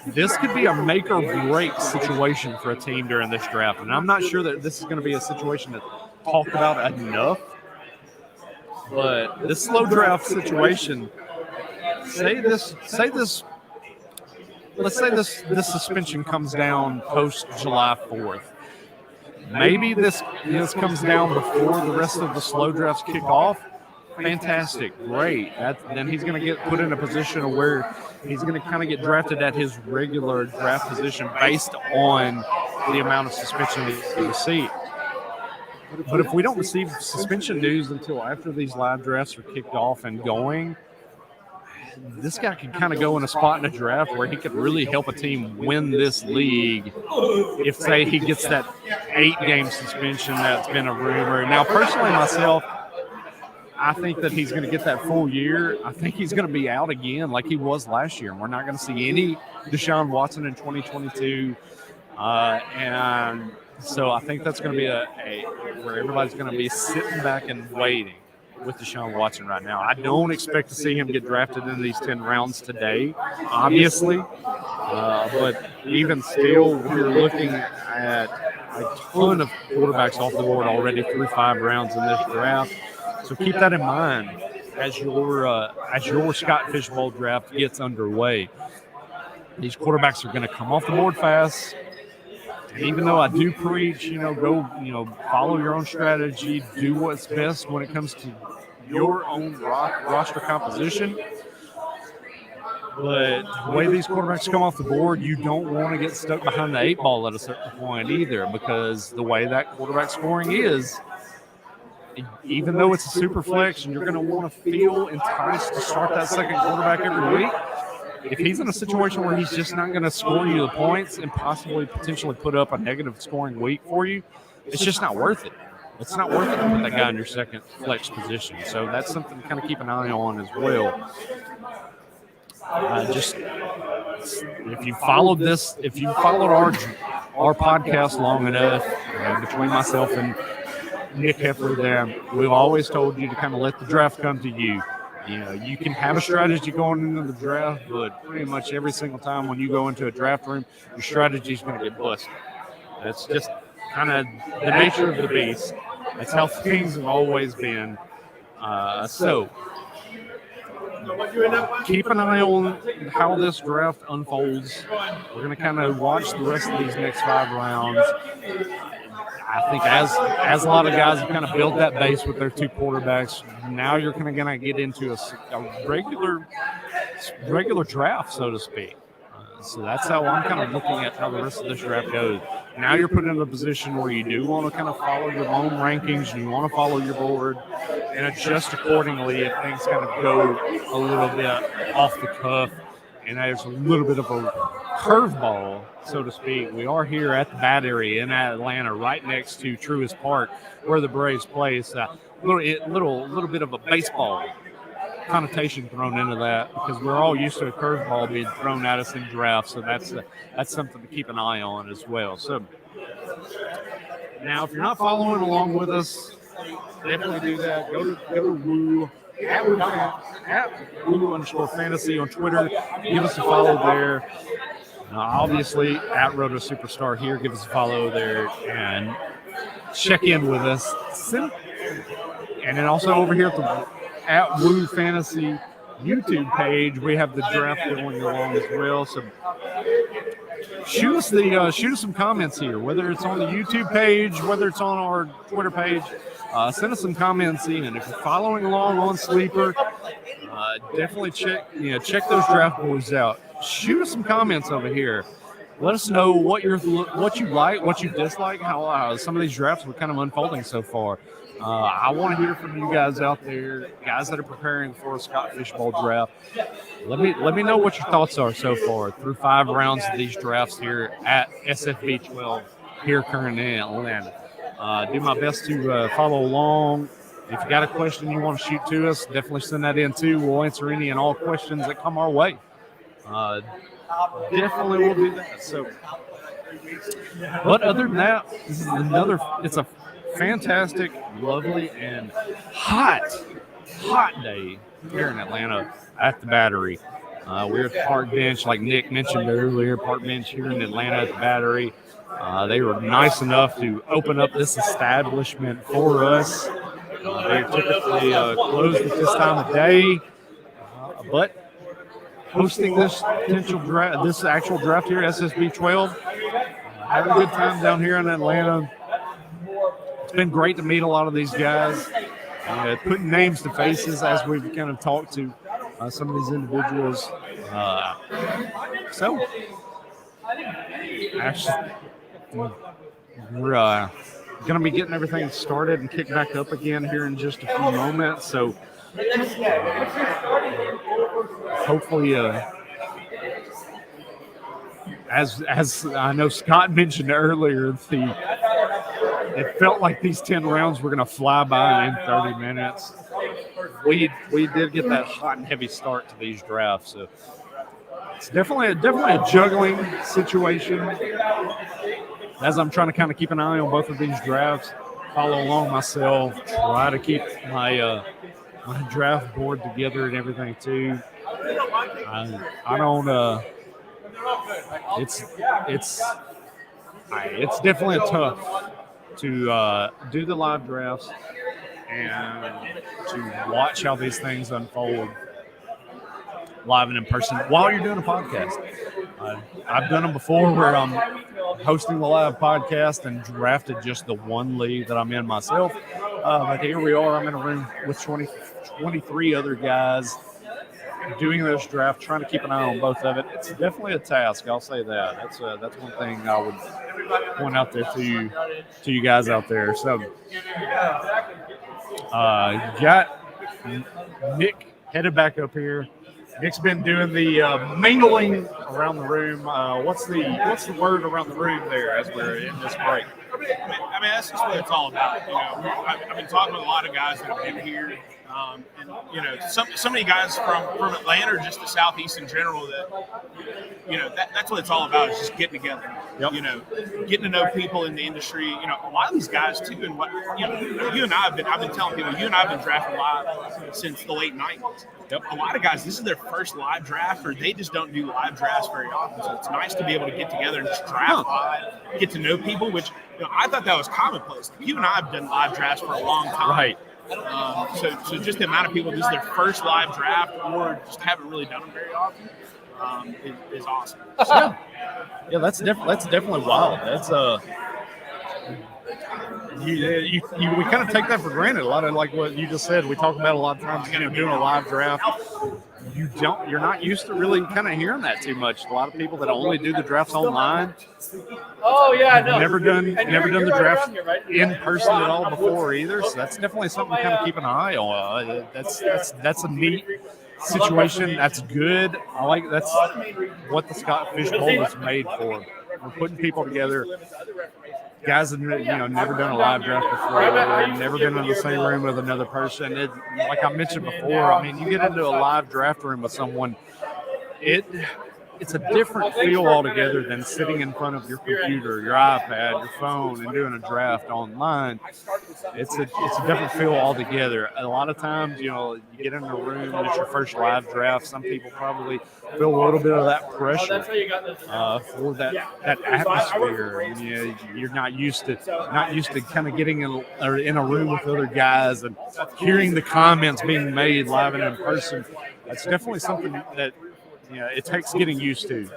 this could be a make or break situation for a team during this draft. And I'm not sure that this is going to be a situation that's talked about enough. But this slow draft situation, let's say this suspension comes down post July 4th. Maybe this comes down before the rest of the slow drafts kick off. Fantastic, great. Then he's going to get put in a position where he's going to kind of get drafted at his regular draft position based on the amount of suspension he received. But if we don't receive suspension news until after these live drafts are kicked off and going, this guy could kind of go in a spot in a draft where he could really help a team win this league if, say, he gets that 8-game suspension that's been a rumor. Now, personally, myself, I think that he's going to get that full year. I think he's going to be out again like he was last year. And we're not going to see any Deshaun Watson in 2022. And so I think that's going to be a where everybody's going to be sitting back and waiting with Deshaun Watson right now. I don't expect to see him get drafted in these 10 rounds today, obviously. But even still, we're looking at a ton of quarterbacks off the board already through 5 rounds in this draft. So keep that in mind as your Scott Fishbowl draft gets underway. These quarterbacks are going to come off the board fast. And even though I do preach, go, follow your own strategy, do what's best when it comes to your own roster composition. But the way these quarterbacks come off the board, you don't want to get stuck behind the 8 ball at a certain point either, because the way that quarterback scoring is, even though it's a super flex and you're going to want to feel enticed to start that second quarterback every week, if he's in a situation where he's just not going to score you the points and possibly potentially put up a negative scoring week for you, it's just not worth it. It's not worth it to put that guy in your second flex position. So that's something to kind of keep an eye on as well. Just if you followed our podcast long enough, between myself and Nick Heffler there, we've always told you to kind of let the draft come to you. You can have a strategy going into the draft, but pretty much every single time when you go into a draft room, your strategy is going to get busted. That's just kind of the nature of the beast. That's how things have always been. So keep an eye on how this draft unfolds. We're going to kind of watch the rest of these next 5 rounds. I think as a lot of guys have kind of built that base with their 2 quarterbacks, now you're kind of going to get into a regular draft, so to speak. So that's how I'm kind of looking at how the rest of this draft goes. Now you're put in a position where you do want to kind of follow your own rankings, and you want to follow your board and adjust accordingly if things kind of go a little bit off the cuff and there's a little bit of a curveball, so to speak. We are here at the Battery in Atlanta, right next to Truist Park, where the Braves play. It's a little bit of a baseball connotation thrown into that, because we're all used to a curveball being thrown at us in drafts, so that's something to keep an eye on as well. So now, if you're not following along with us, definitely do that. Go to Woo at Woo_fantasy on Twitter. Give us a follow there. Obviously, at Roto Superstar here. Give us a follow there and check in with us. And then also over here at Woo Fantasy YouTube page, we have the draft going along as well. So shoot us some comments here, whether it's on the YouTube page, whether it's on our Twitter page. Send us some comments in. If you're following along on Sleeper, definitely check those draft boards out. Shoot us some comments over here. Let us know what you like, what you dislike, how some of these drafts were kind of unfolding so far. I want to hear from you guys out there, guys that are preparing for a Scott Fishbowl draft. Let me know what your thoughts are so far through 5 rounds of these drafts here at SFB 12 here currently in Atlanta. Do my best to follow along. If you got a question you want to shoot to us, definitely send that in too. We'll answer any and all questions that come our way. Definitely will do that. So, but other than that, this is it's a fantastic, lovely, and hot day here in Atlanta at the Battery. We're at Park Bench, like Nick mentioned earlier, Park Bench here in Atlanta at the Battery. They were nice enough to open up this establishment for us. They're typically closed at this time of day, but hosting this potential draft, this actual draft here, SSB 12, having a good time down here in Atlanta. It's been great to meet a lot of these guys, putting names to faces as we've kind of talked to some of these individuals. So, actually, we're going to be getting everything started and kicked back up again here in just a few moments. So, hopefully, as I know Scott mentioned earlier, it felt like these 10 rounds were going to fly by in 30 minutes. We did get that hot and heavy start to these drafts, so it's definitely a juggling situation. As I'm trying to kind of keep an eye on both of these drafts, follow along myself, try to keep my my draft board together and everything too. I don't. It's definitely tough to do the live drafts and to watch how these things unfold live and in person while you're doing a podcast. I've done them before where I'm hosting the live podcast and drafted just the one league that I'm in myself. But here we are. I'm in a room with 23 other guys doing this draft, trying to keep an eye on both of it. It's definitely a task. I'll say that. That's one thing I would point out there to you guys out there. So, got Nick headed back up here. Nick's been doing the mingling around the room. What's the word around the room there as we're in this break? I mean, that's just what it's all about. You know, I've been talking with a lot of guys that have been here, and you know, so many guys from Atlanta or just the Southeast in general that, you know, that's what it's all about, is just getting together. Yep. You know, getting to know people in the industry. You know, a lot of these guys too, and what you know, you and I've been telling people, you and I've been drafting live since the late '90s. Yep. A lot of guys, this is their first live draft, or they just don't do live drafts very often. So it's nice to be able to get together and just draft live, get to know people, which, you know, I thought that was commonplace. You and I have done live drafts for a long time. Right. So just the amount of people, this is their first live draft or just haven't really done them very often, is awesome. Yeah, that's definitely wild. That's we kind of take that for granted. A lot of, like what you just said, we talk about a lot of times, you know, doing a live draft. You're not used to really kind of hearing that too much. A lot of people that only do the drafts online. Oh yeah, no. Never done the draft in person at all before either. So that's definitely something to kind of keep an eye on. That's a neat situation. That's good. I like that's what the Scott Fish Bowl was made for. We're putting people together. Guys have, you know, never done a live draft before, never been in the same room with another person. Like I mentioned before, I mean, you get into a live draft room with someone, it's a different feel altogether than sitting in front of your computer, your iPad, your phone, and doing a draft online. It's a different feel altogether. A lot of times, you know, you get in a room and it's your first live draft. Some people probably feel a little bit of that pressure for that atmosphere. You know, you're not used to kind of getting in a room with other guys and hearing the comments being made live and in person. That's definitely something that, you know, it takes getting used to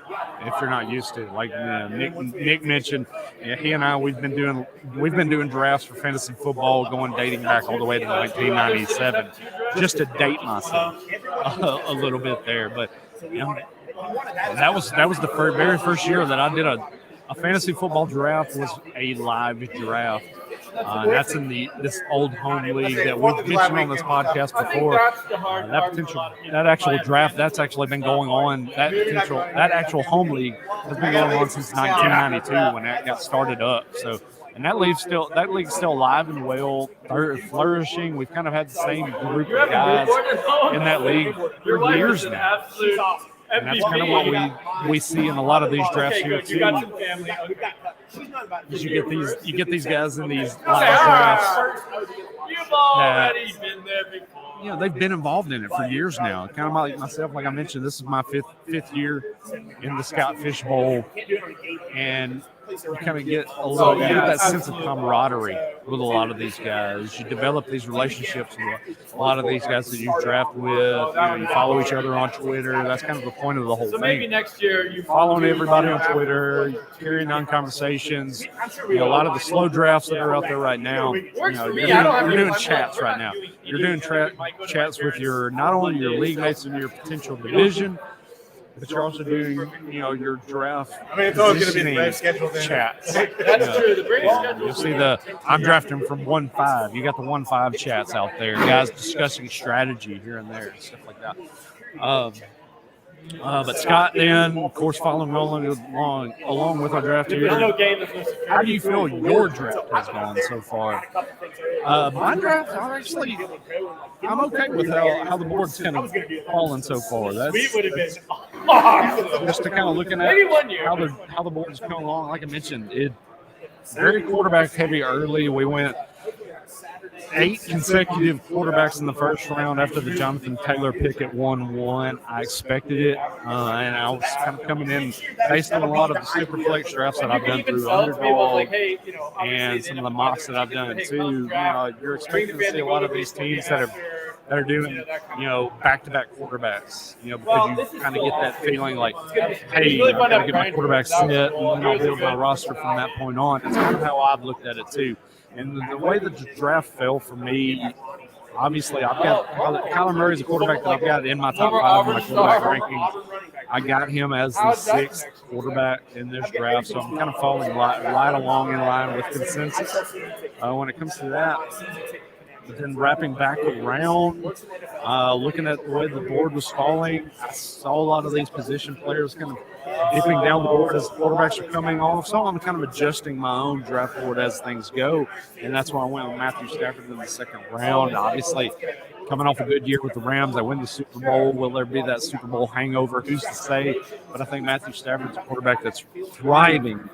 if you're not used to. Like, you know, Nick mentioned, he and I we've been doing drafts for fantasy football dating back all the way to 1997, just to date myself a little bit there. But you know, that was the very first year that I did a fantasy football draft was a live draft. That's in this old home league that we've mentioned on this podcast before. That actual draft that's actually been going on. That actual home league has been going on since 1992 when that got started up. So, and that league's still alive and well, flourishing. We've kind of had the same group of guys in that league for years now. And that's kind of what we see in a lot of these drafts here too. You get these guys in these live drafts. You've already been there before. they've been involved in it for years now. Kind of like myself, like I mentioned, this is my fifth year in the Scott Fish Bowl, and you kind of get you get that sense of camaraderie with a lot of these guys. You develop these relationships with a lot of these guys that you draft with. You follow each other on Twitter. That's kind of the point of the whole So thing. maybe next year you Following everybody on Twitter, carrying on conversations. A lot of the slow drafts that are out there right now, you're doing chats right now. You're doing chats with not only your league mates in your potential division, but you're also doing, your draft. It's always going to be the brave schedule then. Chats. That's true. The Braves schedule. You'll see I'm drafting from 1-5. You got the 1-5 chats out there, guys discussing strategy here and there and stuff like that. But Scott, then, of course, following along with our draft here. There's no game. There's no security. How do you feel your draft has gone so far? My draft, I'm okay with how the board's kind of fallen so far. We would have been Just to kind of looking at maybe 1 year. how the board's coming along. Like I mentioned, very quarterback heavy early. We went 8 consecutive quarterbacks in the first round after the Jonathan Taylor pick at 1-1. I expected it, and I was kind of coming in based on a lot of the super flex drafts that I've done through Underdog and some of the mocks that I've done too. You're expecting to see a lot of these teams that are doing, back-to-back quarterbacks, because you kind of get that feeling like, hey, I've got to get my quarterback set, and then I'll build my roster from that point on. It's kind of how I've looked at it too. And the way that the draft fell for me, obviously, I've got Kyler Murray's a quarterback that I've got in my top 5 of my quarterback rankings. I got him as the 6th quarterback in this draft, so I'm kind of falling right along in line with consensus when it comes to that. But then wrapping back around, looking at the way the board was falling, I saw a lot of these position players kind of dipping down the board as the quarterbacks are coming off. So I'm kind of adjusting my own draft board as things go. And that's why I went with Matthew Stafford in the second round. Obviously, coming off a good year with the Rams, they win the Super Bowl. Will there be that Super Bowl hangover? Who's to say? But I think Matthew Stafford's a quarterback that's thriving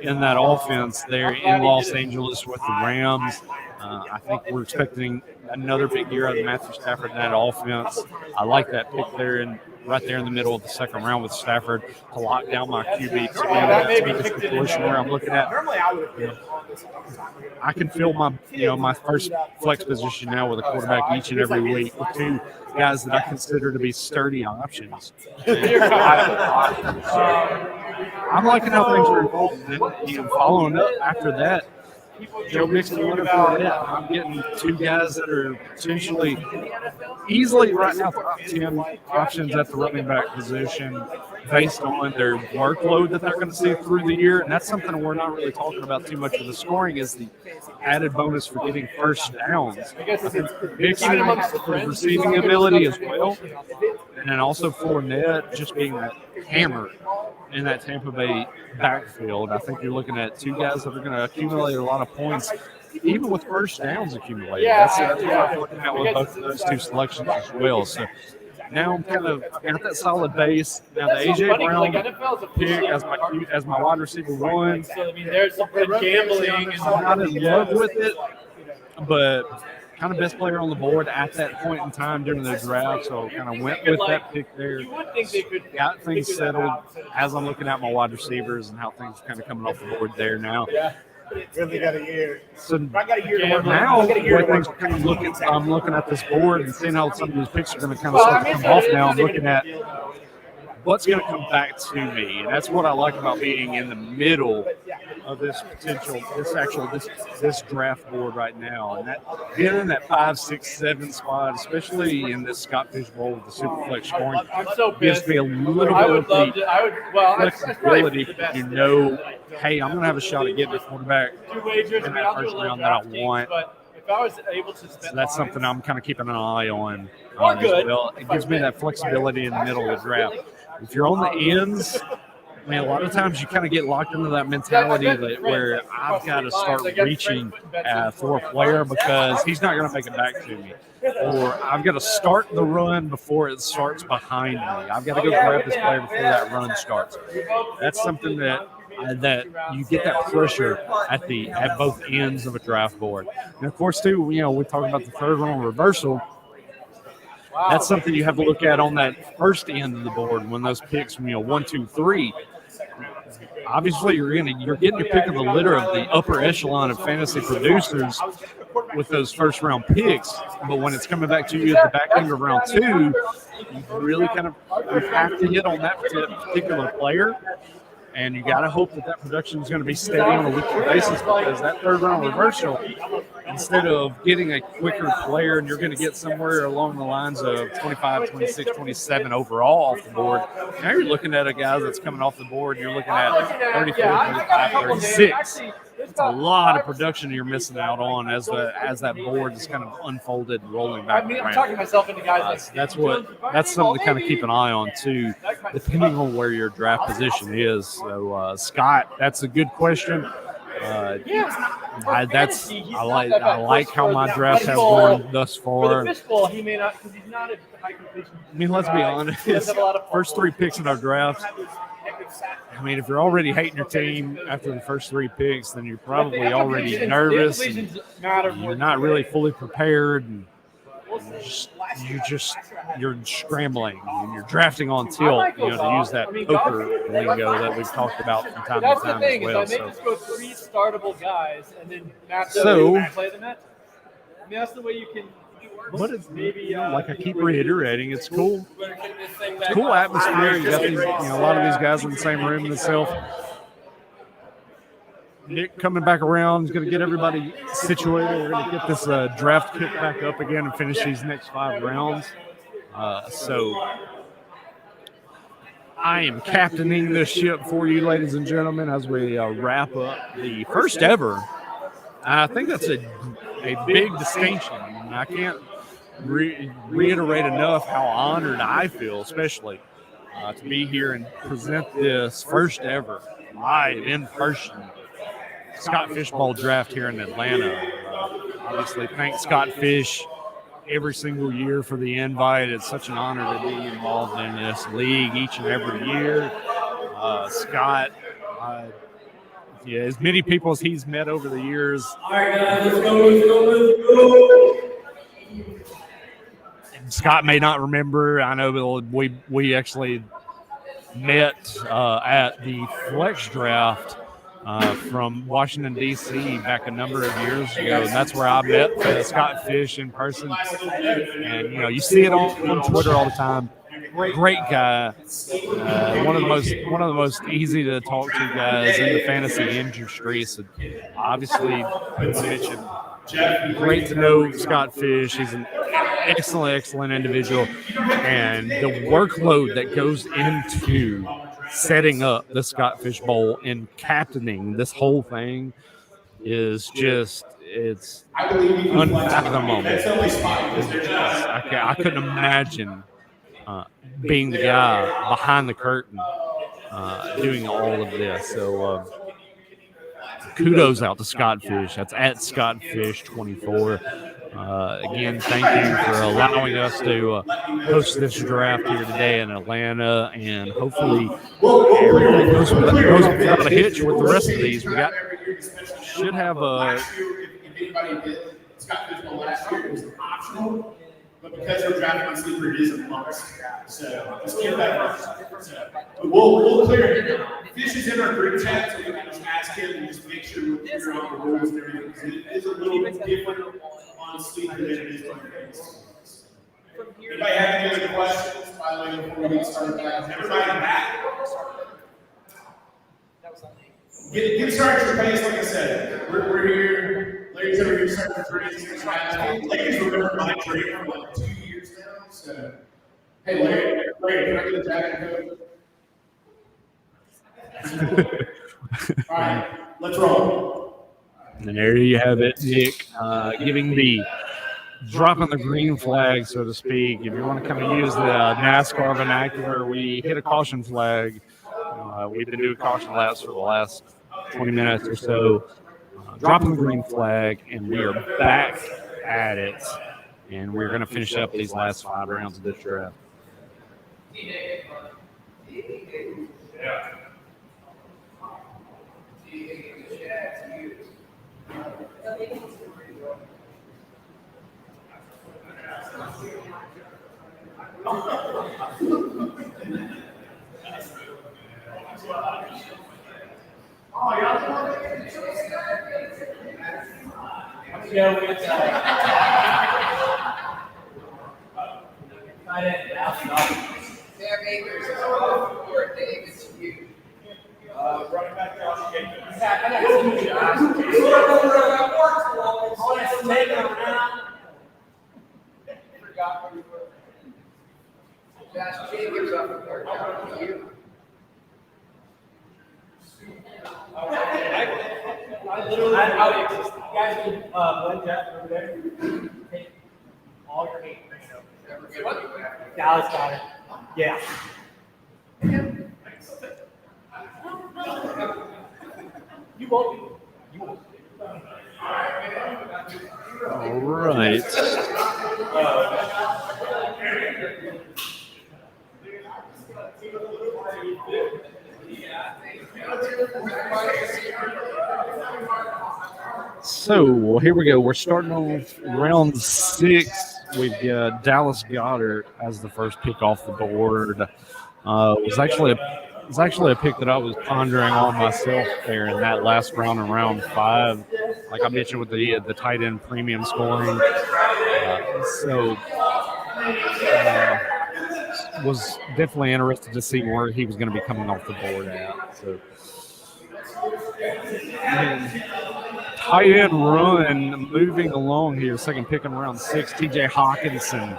in that offense there in Los Angeles with the Rams. I think we're expecting another big year out of Matthew Stafford in that offense. I like that pick there right there in the middle of the second round with Stafford to lock down my QB. So that's the position where I'm looking at. I can feel my first flex position now with a quarterback each and every week with 2 guys that I consider to be sturdy options. I'm liking how things are evolving. Following up after that, Joe Mixon went up for that. I'm getting 2 guys that are potentially easily right now top 10 options at the running back position based on their workload that they're going to see through the year. And that's something we're not really talking about too much of the scoring is the added bonus for getting first downs. Mixon for his receiving ability as well. And then also Fournette just being that hammer in that Tampa Bay backfield. I think you're looking at 2 guys that are going to accumulate a lot of points, even with first downs accumulated. That's what I'm looking at with both of those 2 selections as well. So now I'm kind of got that solid base. Now the AJ Brown pick as my wide receiver 1. So, there's some good gambling. I'm not in love with it, but kind of best player on the board at that point in time during the draft, so kind of went with that pick there. Got things settled as I'm looking at my wide receivers and how things are kind of coming off the board there now. Really got a year. So now, where things are kind of looking, I'm looking at this board and seeing how some of these picks are going to kind of start to come off now. I'm looking at what's going to come back to me, and that's what I like about being in the middle of this draft board right now, and that getting in that 5, 6, 7 spot, especially in this Scott Fish Bowl with the Superflex scoring, gives me a little bit of flexibility. Hey, I'm going to have a shot at getting a quarterback in that first round that I want. So that's something I'm kind of keeping an eye on as well. It gives me that flexibility in the middle of the draft. If you're on the ends, I mean, a lot of times you kind of get locked into that mentality where I've got to start reaching for a player because he's not going to make it back to me. Or I've got to start the run before it starts behind me. I've got to go grab this player before that run starts. That's something that you get that pressure at both ends of a draft board. And, of course, too, we talk about the third round reversal. that's something you have to look at on that first end of the board when those picks, 1, 2, 3. Obviously, you're getting your pick of the litter of the upper echelon of fantasy producers with those first round picks. But when it's coming back to you at the back end of round 2, you really you have to hit on that particular player. And you got to hope that production is going to be steady on a weekly basis, because that third round reversal, instead of getting a quicker player, and you're going to get somewhere along the lines of 25, 26, 27 overall off the board, now you're looking at a guy that's coming off the board, and you're looking at 34, 35, 36. It's a lot of production you're missing out on as that board is kind of unfolded, rolling back around. I'm talking myself into guys That's something to kind of keep an eye on too, depending on where your draft position is. So Scott, that's a good question. I like how my draft has gone thus far. He may not, because he's not a high completion. I mean, let's be honest. First 3 picks in our draft. I mean, if you're already hating your team after the first 3 picks, then you're probably already nervous. And you're not really fully prepared, and you're scrambling and you're drafting on tilt. To use that poker lingo that we've talked about from time to time as well. I may just go 3 startable guys and then match play the net. I mean, that's the way you can. But it's maybe like I keep reiterating, it's cool. It's cool atmosphere. You got these, a lot of these guys in the same room themselves. Nick coming back around is going to get everybody situated. We're going to get this draft kick back up again and finish these next 5 rounds. So I am captaining this ship for you, ladies and gentlemen, as we wrap up the first ever. I think that's a big distinction. I can't reiterate enough how honored I feel, especially to be here and present this first ever live in person Scott Fish Bowl draft here in Atlanta. Obviously, thank Scott Fish every single year for the invite. It's such an honor to be involved in this league each and every year. Scott, as many people as he's met over the years. All right, guys, let's go. Scott may not remember. I know we actually met at the Flex Draft from Washington, D.C. back a number of years ago. And that's where I met Scott Fish in person. And, you see it on Twitter all the time. Great guy. One of the most easy to talk to guys in the fantasy industry. So obviously, as I mentioned, great to know Scott Fish. He's an excellent individual. And the workload that goes into setting up the Scott Fish Bowl and captaining this whole thing is it's unfathomable. I couldn't imagine being the guy behind the curtain doing all of this. So kudos out to Scott Fish. That's at ScottFish24. Again, thank you for allowing us to host this draft here today in Atlanta, and hopefully everything goes without a hitch with the rest of these. We should have a. Scott Fish Bowl last year, it was optional, but because we're drafting on sleeper, it is a must. So just keep that first. So we'll clear it. Fish is in our group chat, so we can just ask him and just make sure we're clear on the rules and everything. Because it is a little bit different on sleeper than it is on base. Anybody have any other questions? By the way, before we get started, guys, everybody back. Get started your pace, like I said. We're here. Ladies over here starting to train. Ladies remember my trade for like 2 years now. So, hey, Larry, can I get a jacket coat? All right, let's roll. And there you have it, Nick, giving the dropping the green flag, so to speak. If you want to kind of use the NASCAR vernacular, we hit a caution flag. We've been doing caution laps for the last 20 minutes or so. Dropping the green flag, and we are back at it. And we're going to finish up these last 5 rounds of this draft. Cam Akers is on for Davis Hughes. Running back Josh Jacobs. Josh Jacobs up for third down for you. Guys can blend Jeff over there. Take all your hate. Dallas got it. Yeah. You won't be. You won't be. All right. So here we go. We're starting off round 6. We've got Dallas Goedert as the first pick off the board. It was actually a pick that I was pondering on myself there in that last round, in round 5. Like I mentioned with the tight end premium scoring. Was definitely interested to see where he was going to be coming off the board at. So, tight end run moving along here. Second pick in round 6, T.J. Hawkinson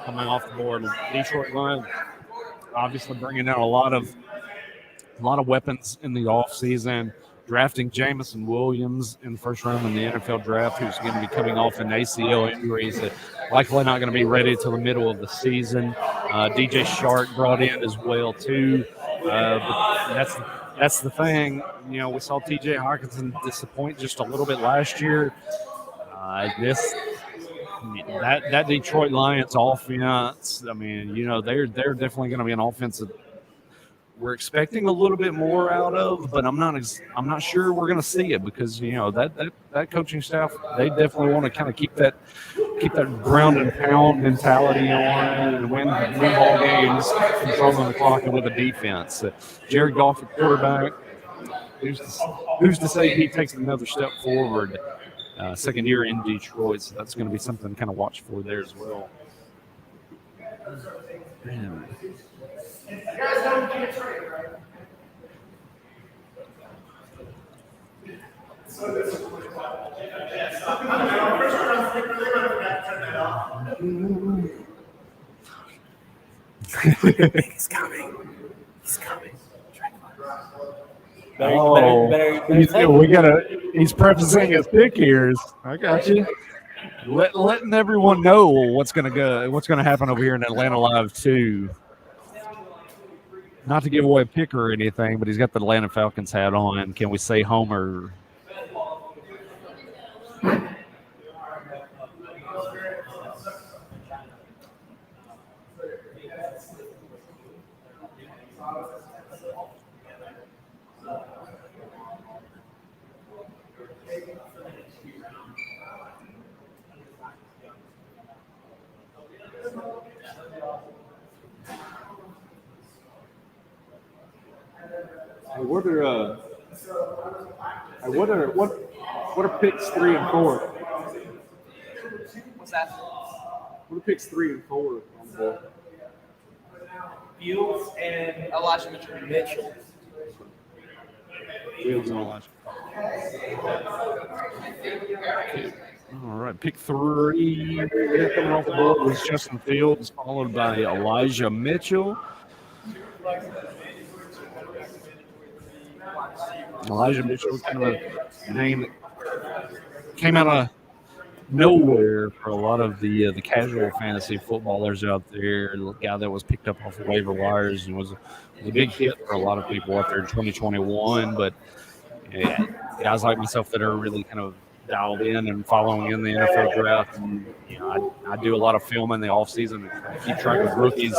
coming off the board. Detroit Lions obviously bringing out a lot of weapons in the offseason. Drafting Jamison Williams in the first round in the NFL draft, who's going to be coming off an ACL injury. He's likely not going to be ready until the middle of the season. DJ Shark brought in as well too. But that's the thing. You know, we saw T.J. Hawkinson disappoint just a little bit last year. That Detroit Lions offense, I mean, you know, they're definitely going to be an offense that we're expecting a little bit more out of, but I'm not sure we're going to see it because, you know, that coaching staff, they definitely want to kind of keep that ground and pound mentality on and win ball games, controlling the clock and with a defense. Jared Goff at quarterback, who's to say he takes another step forward? Second year in Detroit, so that's going to be something to kind of watch for there as well. Man. He's coming. He's coming. He's prefacing his pick here. I got you. Letting everyone know what's going to happen over here in Atlanta Live 2. Not to give away a pick or anything, but he's got the Atlanta Falcons hat on. Can we say Homer? What are picks 3 and 4? What's that? What are picks 3 and 4 on the board? Fields and Elijah Mitchell. Fields and Elijah. All right, pick 3 coming off the board was Justin Fields, followed by Elijah Mitchell. Elijah Mitchell, kind of a name that came out of nowhere for a lot of the casual fantasy footballers out there. A guy that was picked up off the waiver wires and was a big hit for a lot of people out there in 2021. But yeah, guys like myself that are really kind of dialed in and following in the NFL draft, and you know, I do a lot of film in the offseason and keep track of rookies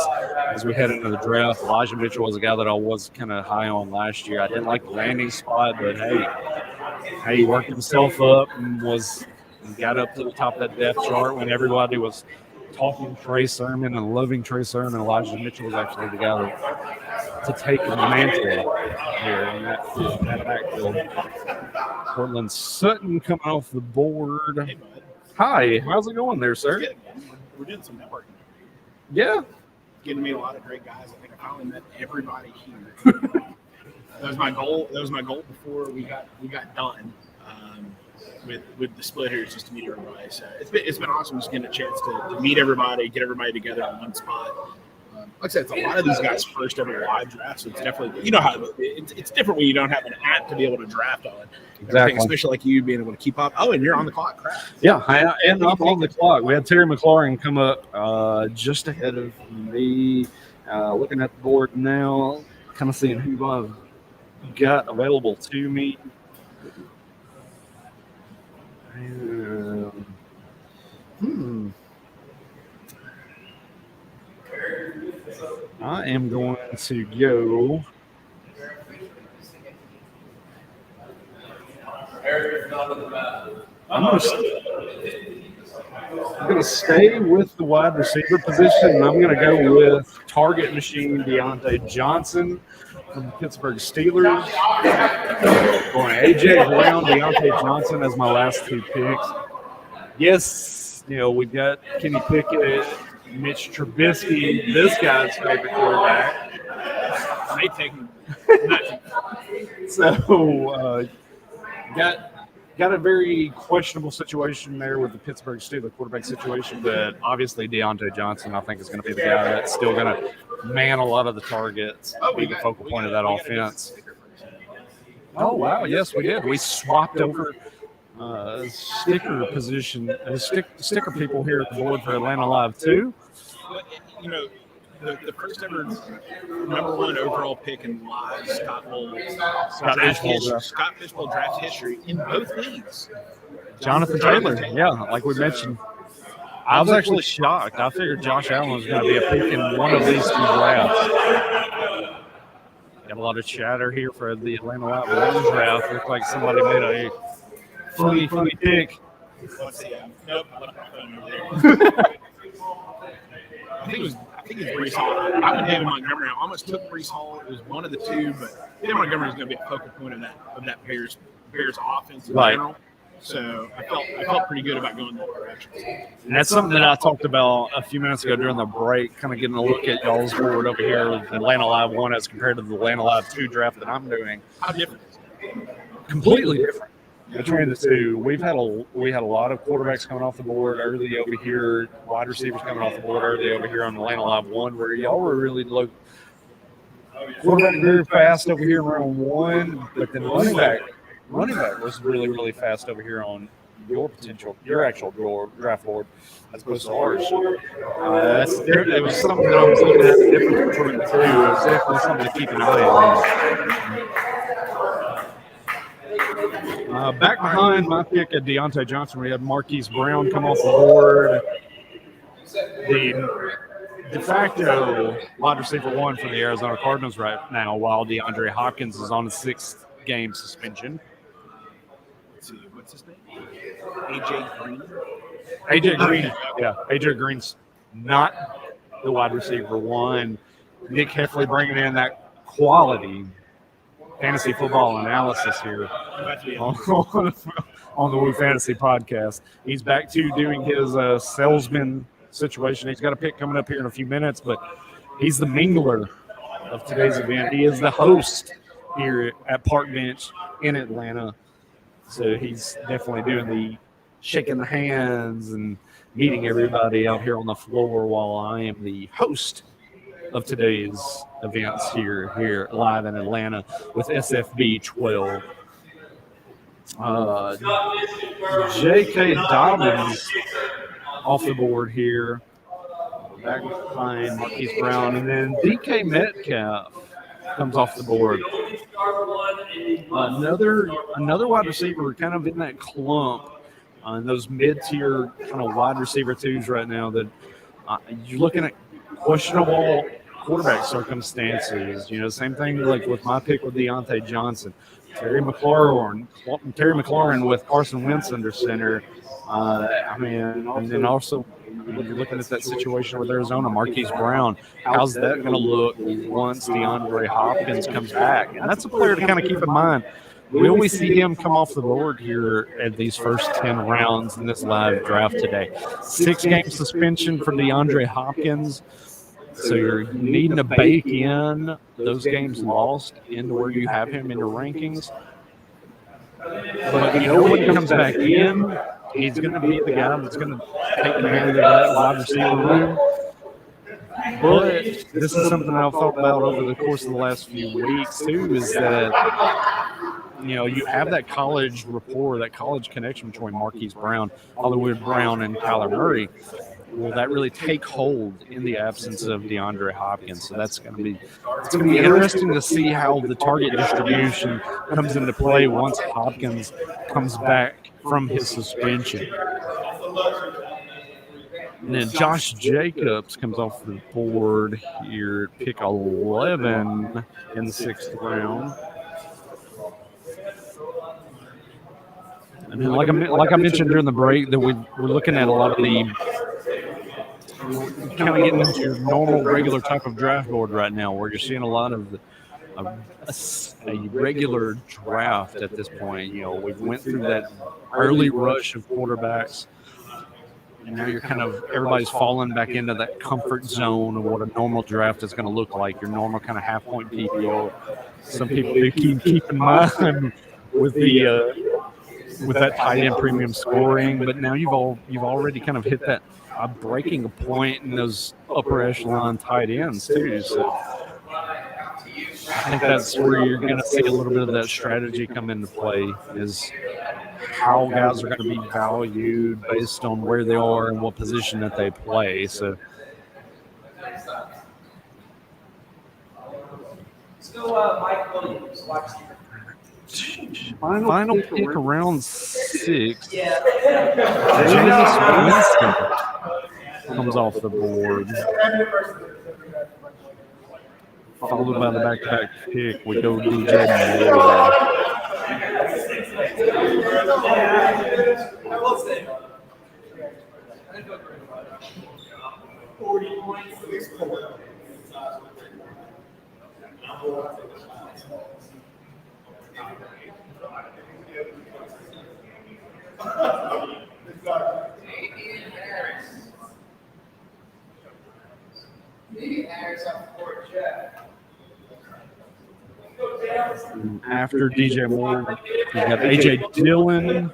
as we head into the draft. Elijah Mitchell was a guy that I was kind of high on last year. I didn't like the landing spot, but hey, he worked himself up and got up to the top of that depth chart when everybody was talking Trey Sermon and loving Trey Sermon. Elijah Mitchell was actually the guy to take the mantle here in that backfield. Cortland Sutton coming off the board. Hi, how's it going there, sir? We're doing some networking. Yeah. Getting to meet a lot of great guys. I think I finally met everybody here. That was my goal. That was my goal before we got done with the split here, just to meet everybody. So it's been awesome just getting a chance to meet everybody, get everybody together in one spot. Like I said, it's a lot of these guys' first ever live draft, so it's definitely, you know how it's different when you don't have an app to be able to draft on. Exactly. Especially like you being able to keep up. Oh, and you're on the clock. Crap. Yeah, and I'm on the clock. We had Terry McLaurin come up just ahead of me. Looking at the board now, kind of seeing who I've got available to me. I am going to go. I'm going to stay with the wide receiver position, and I'm going to go with target machine Deontay Johnson from the Pittsburgh Steelers. Going AJ Brown, Deontay Johnson as my last two picks. Yes, we've got Kenny Pickett, Mitch Trubisky, this guy's favorite quarterback. They take him. So, got a very questionable situation there with the Pittsburgh Steelers quarterback situation, but obviously Deontay Johnson, I think, is going to be the guy that's still going to man a lot of the targets, be the focal point of that offense. Oh, wow, yes, we did. We swapped over sticker position, sticker people here at the board for Atlanta Live 2. The first ever #1 overall pick in live Scott Fishbowl draft history in both leagues. Jonathan Taylor, yeah, like we mentioned. I was actually shocked. I figured Josh Allen was going to be a pick in one of these two drafts. Got a lot of chatter here for the Atlanta Live 1 draft. Looked like somebody made a funny pick. Nope. I think it's Breece Hall. I went David Montgomery. I almost took Breece Hall. It was one of the two, but David Montgomery is going to be a focal point of that Bears offense in general. So I felt pretty good about going that direction. And that's something that I talked about a few minutes ago during the break, kind of getting a look at y'all's board over here with Atlanta Live 1 as compared to the Atlanta Live 2 draft that I'm doing. How different is it? Completely different. Between the two, we had a lot of quarterbacks coming off the board early over here, wide receivers coming off the board early over here on Atlanta Live 1, where y'all were really low. Quarterback very fast over here in round 1, but then running back was really, really fast over here on your actual draft board as opposed to ours. It was something that I was looking at the difference between the two. It was definitely something to keep an eye on. Back behind my pick at Deontay Johnson, we had Marquise Brown come off the board. The de facto wide receiver 1 for the Arizona Cardinals right now, while DeAndre Hopkins is on a 6th game suspension. Let's see, what's his name? AJ Green. AJ Green, yeah. AJ Green's not the wide receiver 1. Nick Heffley bringing in that quality fantasy football analysis here on the Woo Fantasy podcast. He's back to doing his salesman situation. He's got a pick coming up here in a few minutes, but he's the mingler of today's event. He is the host here at Park Bench in Atlanta. So he's definitely doing the shaking the hands and meeting everybody out here on the floor while I am the host of today's events here live in Atlanta with SFB 12. J.K. Dobbins off the board here, back behind Marquise Brown, and then D.K. Metcalf comes off the board. Another wide receiver kind of in that clump, in those mid-tier kind of wide receiver 2s right now that you're looking at questionable quarterback circumstances. Same thing like with my pick with Deontay Johnson. Terry McLaurin with Carson Wentz under center. And then also you're looking at that situation with Arizona, Marquise Brown. How's that going to look once DeAndre Hopkins comes back? And that's a player to kind of keep in mind. Will we see him come off the board here at these first 10 rounds in this live draft today? 6-game suspension for DeAndre Hopkins. So you're needing to bake in those games lost into where you have him in your rankings. But you know when he comes back in, he's going to be the guy that's going to take command of that wide receiver room. But this is something I've thought about over the course of the last few weeks too, is that, you know, you have that college rapport, that college connection between Marquise Brown, Hollywood Brown, and Kyler Murray. Will that really take hold in the absence of DeAndre Hopkins? So it's going to be interesting to see how the target distribution comes into play once Hopkins comes back from his suspension. And then Josh Jacobs comes off the board here at pick 11 in the 6th round. And then like I mentioned during the break, that we're looking at a lot of the kind of getting into your normal, regular type of draft board right now, where you're seeing a lot of a regular draft at this point. You know, we went through that early rush of quarterbacks, and now you're kind of, everybody's falling back into that comfort zone of what a normal draft is going to look like, your normal kind of half-point PPO. Some people do keep in mind with that tight end premium scoring, but now you've already kind of hit that breaking a point in those upper echelon tight ends too. So I think that's where you're going to see a little bit of that strategy come into play, is how guys are going to be valued based on where they are and what position that they play. So Mike Williams, watch. Final pick around 6. Yeah. Jameis Winston comes off the board. Followed by the back-to-back pick, we go DJ Moore. After DJ Moore, we've got A.J. Dillon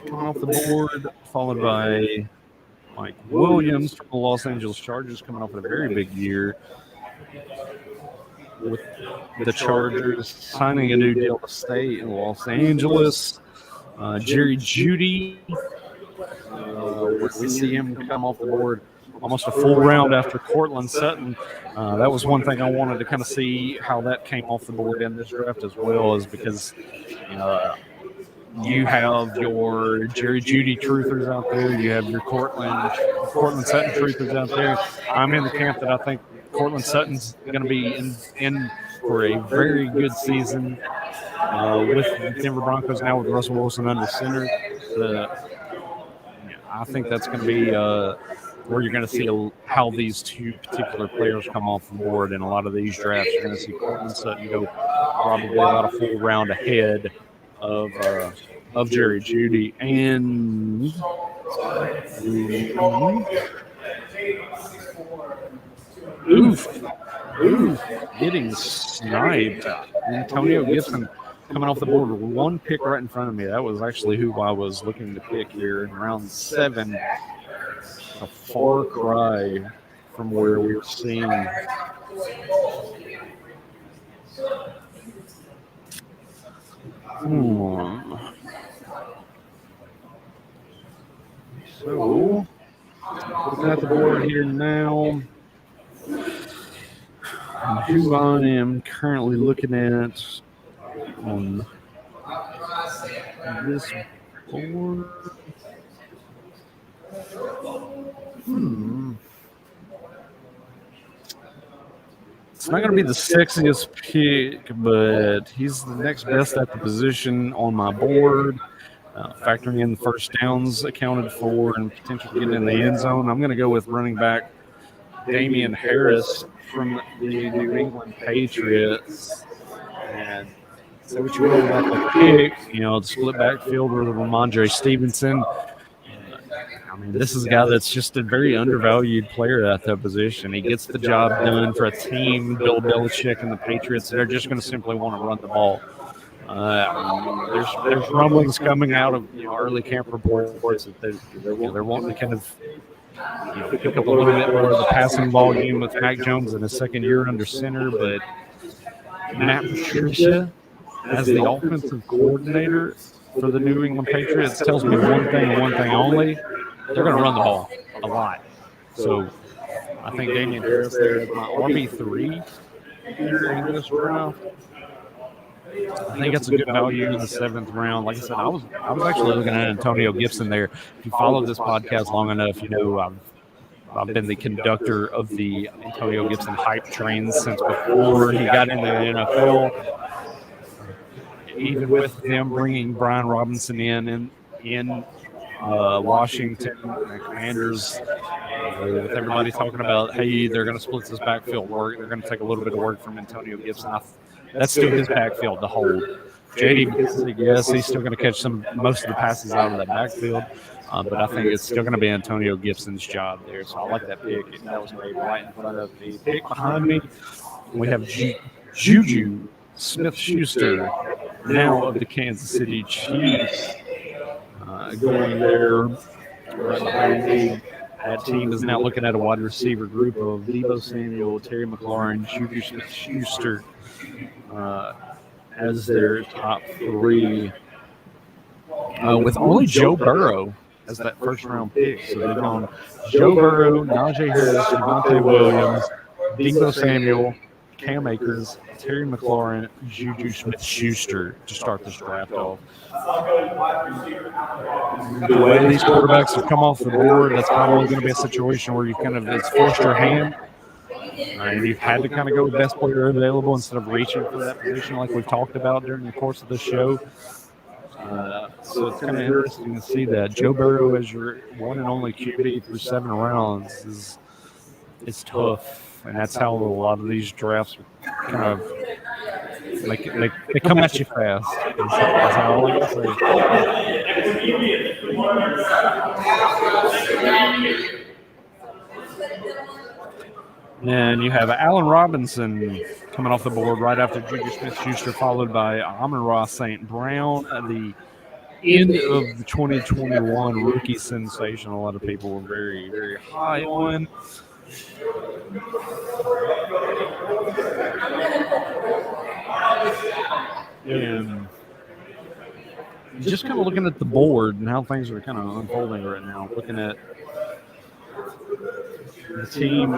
coming off the board, followed by Mike Williams from the Los Angeles Chargers, coming off of a very big year with the Chargers, signing a new deal to stay in Los Angeles. Jerry Jeudy, we see him come off the board almost a full round after Cortland Sutton. That was one thing I wanted to kind of see how that came off the board in this draft as well, is because you have your Jerry Jeudy truthers out there, you have your Cortland Sutton truthers out there. I'm in the camp that I think Cortland Sutton's going to be in for a very good season with the Denver Broncos now with Russell Wilson under center. I think that's going to be where you're going to see how these two particular players come off the board in a lot of these drafts. You're going to see Cortland Sutton go probably about a full round ahead of Jerry Jeudy. And getting sniped. Antonio Gibson coming off the board with one pick right in front of me. That was actually who I was looking to pick here in round 7. A far cry from where we were seeing. So, looking at the board here now. And who I am currently looking at on this board. It's not going to be the sexiest pick, but he's the next best at the position on my board. Factoring in the first downs accounted for and potentially getting in the end zone, I'm going to go with running back Damian Harris from the New England Patriots. And say what you will about the pick, the split backfield with Ramondre Stevenson. I mean, this is a guy that's just a very undervalued player at that position. He gets the job done for a team, Bill Belichick and the Patriots, they're just going to simply want to run the ball. There's rumblings coming out of early camp reports that they're wanting to kind of pick up a little bit more of the passing volume with Mac Jones in his second year under center, but Matt Patricia as the offensive coordinator for the New England Patriots tells me one thing and one thing only. They're going to run the ball a lot. So I think Damian Harris there is my RB3 in this draft. I think that's a good value in the 7th round. Like I said, I was actually looking at Antonio Gibson there. If you follow this podcast long enough, I've been the conductor of the Antonio Gibson hype train since before he got into the NFL. Even with them bringing Brian Robinson in Washington Commanders, with everybody talking about, hey, they're going to split this backfield work. They're going to take a little bit of work from Antonio Gibson. That's still his backfield to hold. J.D. McKissic, yes, he's still going to catch most of the passes out of that backfield, but I think it's still going to be Antonio Gibson's job there. So I like that pick. That was made right in front of the pick behind me. We have Juju Smith-Schuster, now of the Kansas City Chiefs, going there right behind me. That team is now looking at a wide receiver group of Deebo Samuel, Terry McLaurin, Juju Smith-Schuster as their top 3, with only Joe Burrow as that first-round pick. So they've gone Joe Burrow, Najee Harris, Javonte Williams, Deebo Samuel, Cam Akers, Terry McLaurin, Juju Smith-Schuster to start this draft off. The way these quarterbacks have come off the board, that's probably going to be a situation where it's forced your hand. And you've had to kind of go with best player available instead of reaching for that position like we've talked about during the course of the show. So it's kind of interesting to see that. Joe Burrow as your one and only QB through 7 rounds is tough. And that's how a lot of these drafts kind of they come at you fast. That's how I like to say. And you have Allen Robinson coming off the board right after Juju Smith-Schuster, followed by Amon-Ra St. Brown at the end of the 2021 rookie sensation. A lot of people were very, very high on. And just kind of looking at the board and how things are kind of unfolding right now, looking at the team.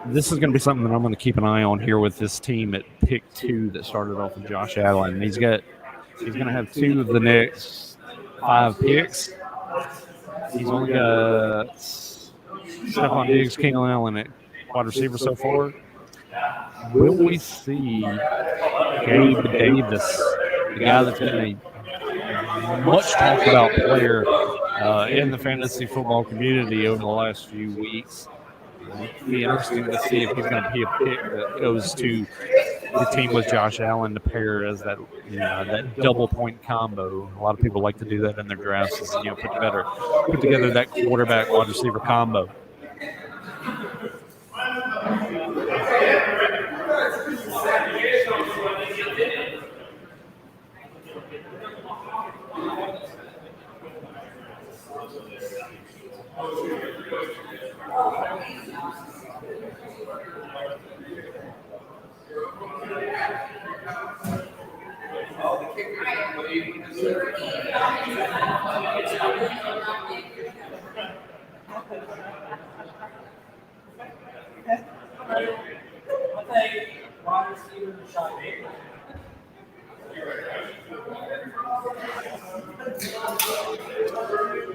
This is going to be something that I'm going to keep an eye on here with this team at pick 2 that started off with Josh Allen. He's going to have 2 of the next 5 picks. He's only got Stephon Diggs, Keenan Allen at wide receiver so far. Will we see Gabe Davis, the guy that's been a much talked about player in the fantasy football community over the last few weeks? It'll be interesting to see if he's going to be a pick that goes to the team with Josh Allen to pair as that double point combo. A lot of people like to do that in their drafts, put together that quarterback wide receiver combo.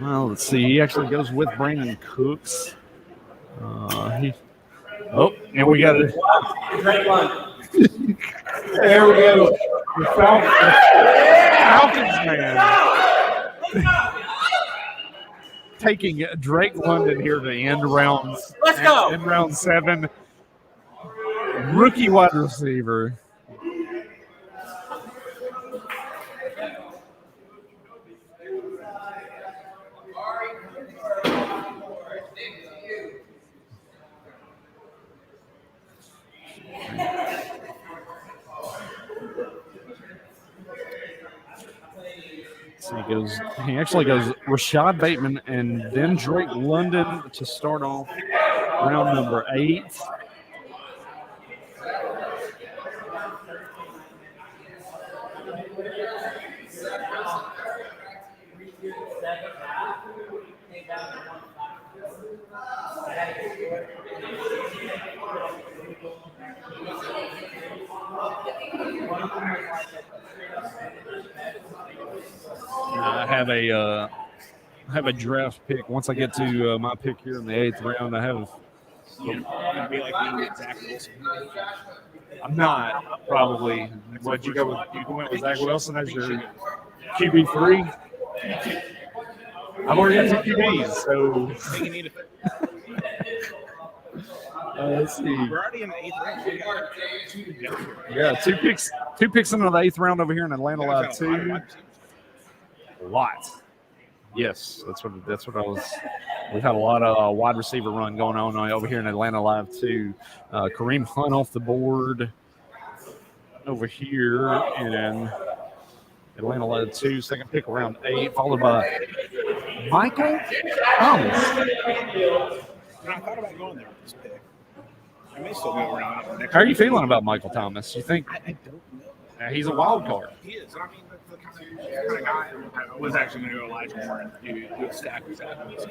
Well, let's see. He actually goes with Brandon Cooks. And we got it. There we go. The Falcons, man. taking Drake London here to end rounds. Let's go. In round 7. Rookie wide receiver. So he actually goes Rashad Bateman and then Drake London to start off round number 8. I have a draft pick. Once I get to my pick here in the 8th round, I have. It'd be like being Zach Wilson. I'm not probably. What you go with? You went with Zach Wilson as your QB3. I've already got 2 QBs, so. You need it. Let's see. We're already in the 8th round. Yeah, 2 picks. 2 picks into the 8th round over here in Atlanta Live 2. A lot. Yes, that's what I was. We've had a lot of wide receiver run going on over here in Atlanta Live 2. Kareem Hunt off the board over here in Atlanta Live 2. Second pick around 8, followed by Michael Thomas. I thought about going there with this pick. I may still go around. How are you feeling about Michael Thomas? You think I don't know. he's a wild card? He is. I mean, the kind of guy. I was actually going to go Elijah Moore and do a stack with that. He's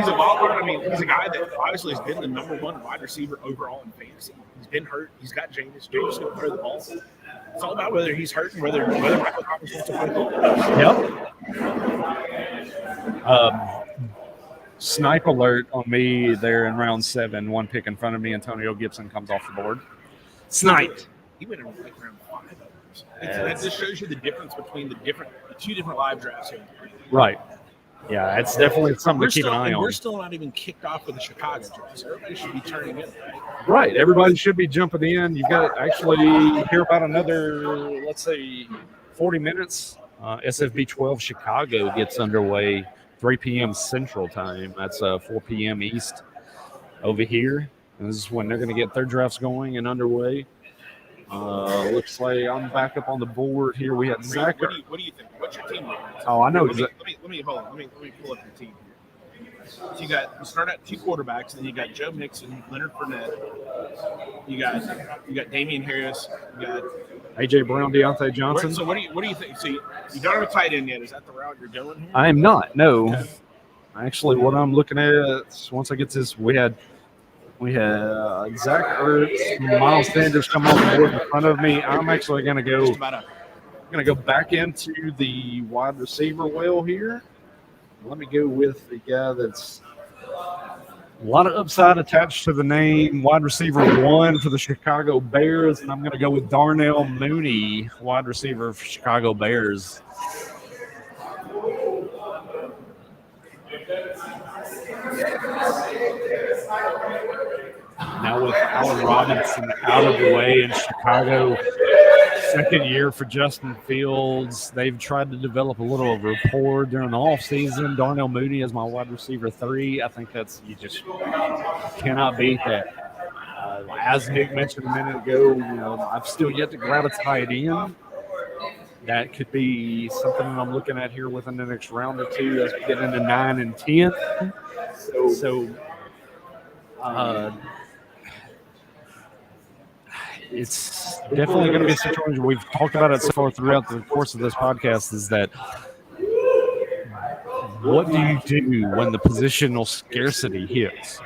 a wild card. I mean, he's a guy that obviously has been the number 1 wide receiver overall in fantasy. He's been hurt. He's got Jameis. Jameis can throw the ball. It's all about whether he's hurt and whether Michael Thomas wants to play ball. Yep. Snipe alert on me there in round 7. 1 pick in front of me. Antonio Gibson comes off the board. Sniped. He went in like round 5 of those. That just shows you the difference between the 2 different live drafts here. Right. Yeah, it's definitely something to keep an eye on. We're still not even kicked off with the Chicago draft, so everybody should be turning in, right? Right. Everybody should be jumping in. You've got actually here about another, let's say, 40 minutes. SFB 12 Chicago gets underway 3 p.m. Central Time. That's 4 p.m. East over here. And this is when they're going to get their drafts going and underway. Looks like I'm back up on the board here. We have Zach. What do you think? What's your team? Oh, I know. Let me hold on. Let me pull up your team here. So you start at 2 quarterbacks, and then you got Joe Mixon, Leonard Fournette. You got Damian Harris. You got AJ Brown, Deontay Johnson. So what do you think? So you don't have a tight end yet. Is that the route you're going here? I am not. No. Okay. Actually, what I'm looking at once I get this, we had Zach Ertz, Miles Sanders come off the board in front of me. I'm actually going to go back into the wide receiver well here. Let me go with the guy that's a lot of upside attached to the name, wide receiver 1 for the Chicago Bears, and I'm going to go with Darnell Mooney, wide receiver for Chicago Bears. Now with Allen Robinson out of the way in Chicago, second year for Justin Fields. They've tried to develop a little rapport during the offseason. Darnell Mooney is my wide receiver 3. I think you just cannot beat that. As Nick mentioned a minute ago, I've still yet to grab a tight end. That could be something that I'm looking at here within the next round or 2 as we get into 9 and 10. So it's definitely going to be a situation. We've talked about it so far throughout the course of this podcast, is that what do you do when the positional scarcity hits?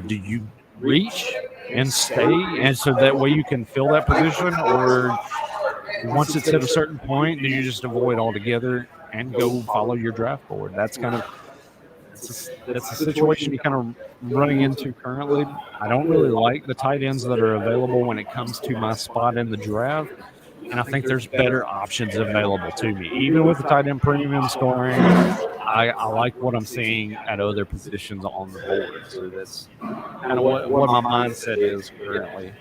Do you reach and stay, and so that way you can fill that position, or once it's at a certain point, do you just avoid altogether and go follow your draft board? That's a situation you're kind of running into currently. I don't really like the tight ends that are available when it comes to my spot in the draft. and I think there's better options available to me. Even with the tight end premium scoring, I like what I'm seeing at other positions on the board. So that's kind of what my mindset is currently.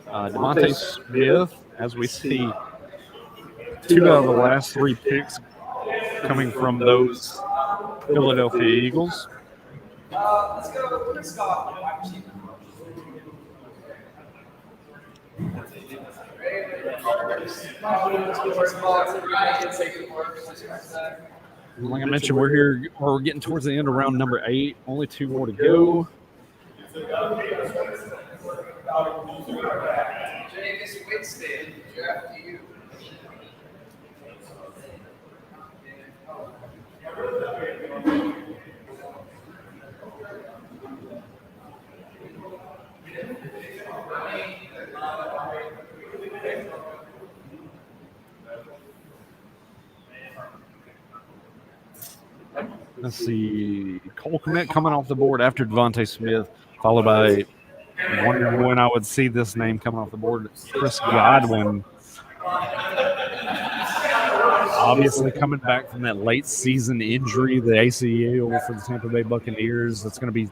DeVonta Smith, as we see, 2 out of the last 3 picks coming from those Philadelphia Eagles. Let's go. Let's go. Like I mentioned, we're getting towards the end of round number 8. Only 2 more to go. James Winston, draft to you. Let's see. Cole Kmet coming off the board after DeVonta Smith, followed by, wondering when I would see this name coming off the board, Chris Godwin. Obviously coming back from that late season injury, the ACL for the Tampa Bay Buccaneers. That's going to be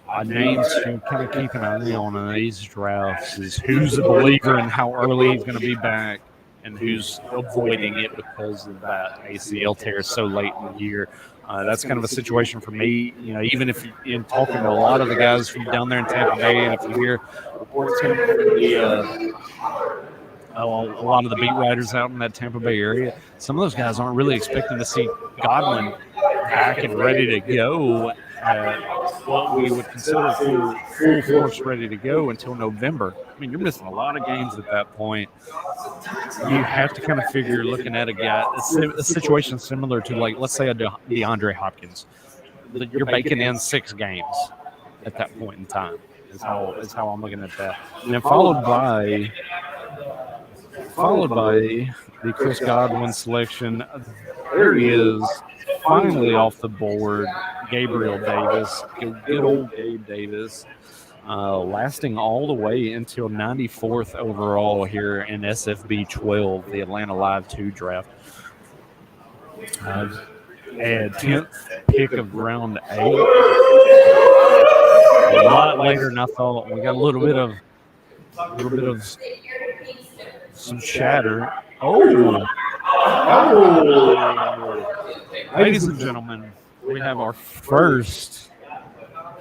a name to kind of keep an eye on in these drafts, is who's a believer in how early he's going to be back and who's avoiding it because of that ACL tear so late in the year. That's kind of a situation for me. You know, even if you're talking to a lot of the guys from down there in Tampa Bay, and if you hear reports coming from a lot of the beat writers out in that Tampa Bay area, some of those guys aren't really expecting to see Godwin back and ready to go what we would consider full force ready to go until November. I mean, you're missing a lot of games at that point. You have to kind of figure, looking at a guy, a situation similar to, like, let's say a DeAndre Hopkins. You're baking in 6 games at that point in time. Is how I'm looking at that. And then followed by the Chris Godwin selection. There he is, finally off the board. Gabriel Davis, good old Gabe Davis, lasting all the way until 94th overall here in SFB 12, the Atlanta Live 2 draft. And 10th pick of round 8. A lot later than I thought. We got a little bit of some chatter. Oh! Ladies and gentlemen, we have our first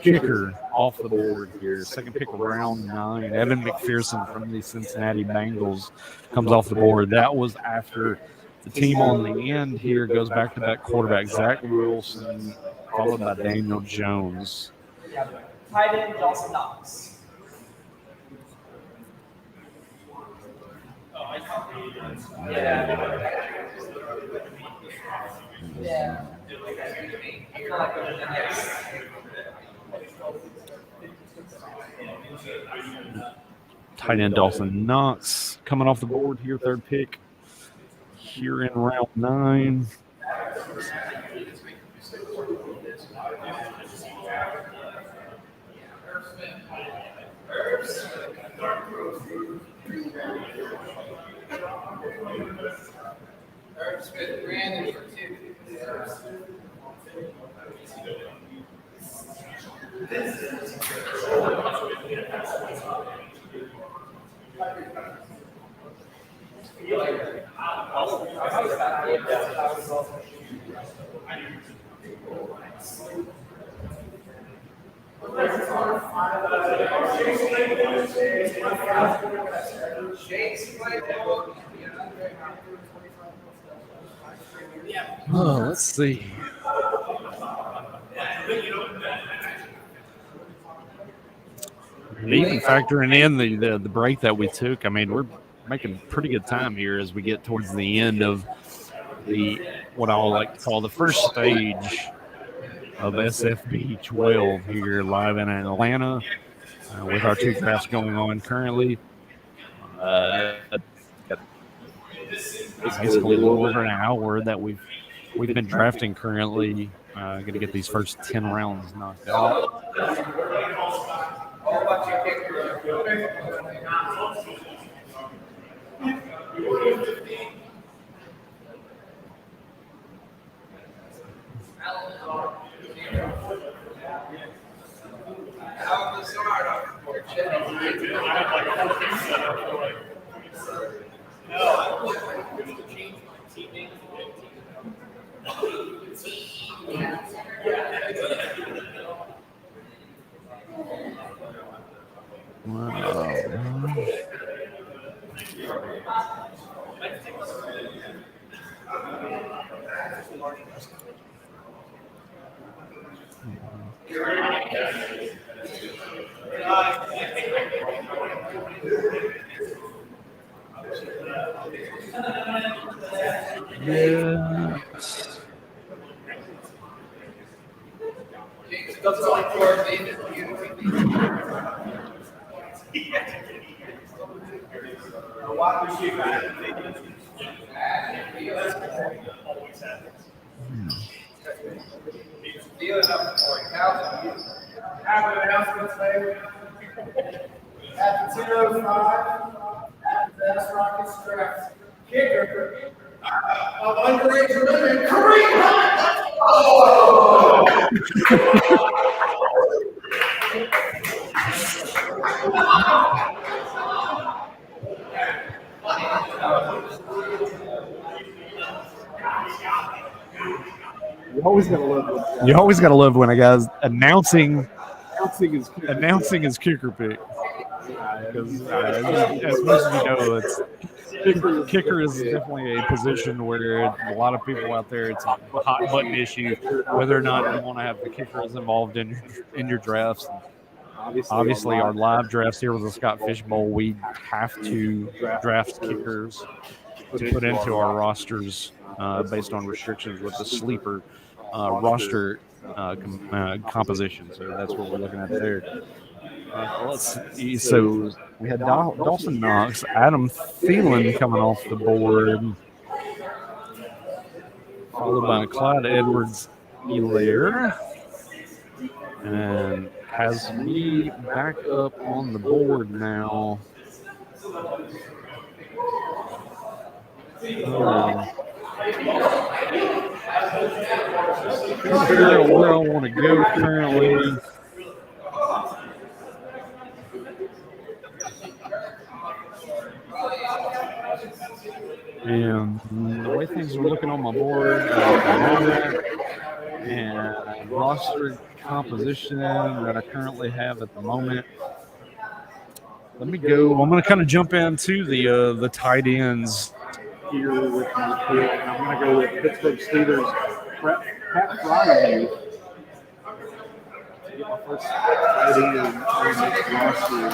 kicker off the board here. Second pick of round 9. Evan McPherson from the Cincinnati Bengals comes off the board. That was after the team on the end here goes back-to-back quarterback Zach Wilson, followed by Daniel Jones. Tight end Dawson Knox. Yeah. Tight end Dawson Knox coming off the board here, 3rd pick here in round 9. Herb Smith, Brandon for 2. Oh, let's see. And even factoring in the break that we took, I mean, we're making pretty good time here as we get towards the end of what I like to call the first stage of SFB 12 here live in Atlanta with our 2 drafts going on currently. Basically a little over an hour that we've been drafting currently. Going to get these first 10 rounds knocked out. All about your kicker. Yes. Have announcements, baby. At the 2:05, at the Best Rockets draft, kicker of underage women, Kareem Hunt. You always gotta love it. You always got to love when a guy's announcing Announcing is kicker pick. Because as most of you know, kicker is definitely a position where a lot of people out there, it's a hot button issue whether or not you want to have the kickers involved in your drafts. Obviously, our live drafts here with the Scott Fish Bowl, we have to draft kickers to put into our rosters based on restrictions with the sleeper roster composition. So that's what we're looking at there. Let's see. So we had Dawson Knox, Adam Thielen coming off the board, followed by Clyde Edwards-Helaire, and has me back up on the board now. Trying to figure out where I want to go currently. And the way things are looking on my board, and roster composition that I currently have at the moment. Let me go. I'm going to kind of jump into the tight ends here with my pick. I'm going to go with Pittsburgh Steelers, Pat Fryermuth, to get my first tight end on this roster.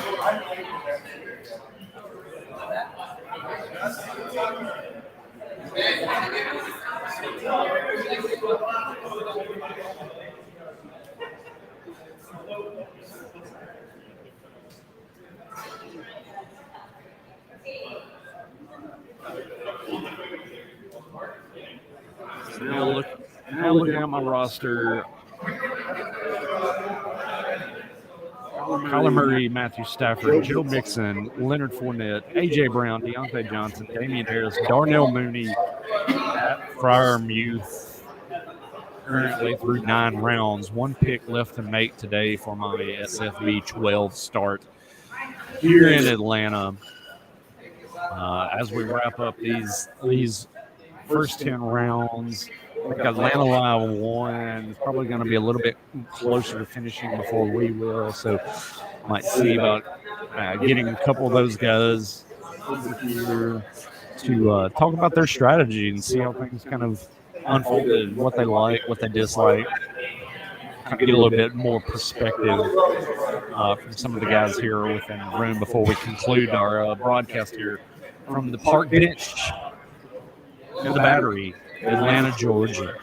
Now looking at my roster, Kyler Murray, Matthew Stafford, Joe Mixon, Leonard Fournette, A.J. Brown, Deontay Johnson, Damian Harris, Darnell Mooney, Pat Fryermuth, currently through 9 rounds. 1 pick left to make today for my SFB 12 start here in Atlanta. As we wrap up these first 10 rounds, I think Atlanta Live 1 is probably going to be a little bit closer to finishing before we will. So might see about getting a couple of those guys over here to talk about their strategy and see how things kind of unfolded, what they like, what they dislike. Kind of get a little bit more perspective from some of the guys here within the room before we conclude our broadcast here from the park bench in the Battery, Atlanta, Georgia.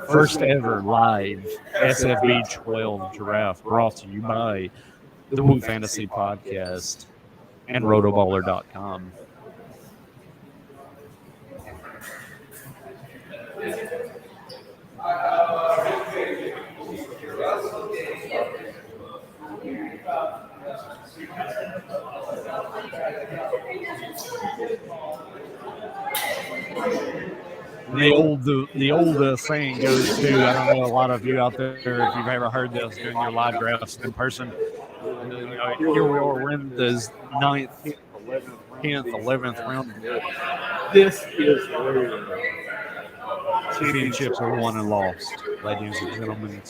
First ever live SFB 12 Giraffe brought to you by the Woo Fantasy Podcast and Rotoballer.com. The old saying goes to, I don't know, a lot of you out there, if you've ever heard this during your live drafts in person, Here we are, we're in the 9th, 10th, 11th round. This is where championships are won and lost, ladies and gentlemen.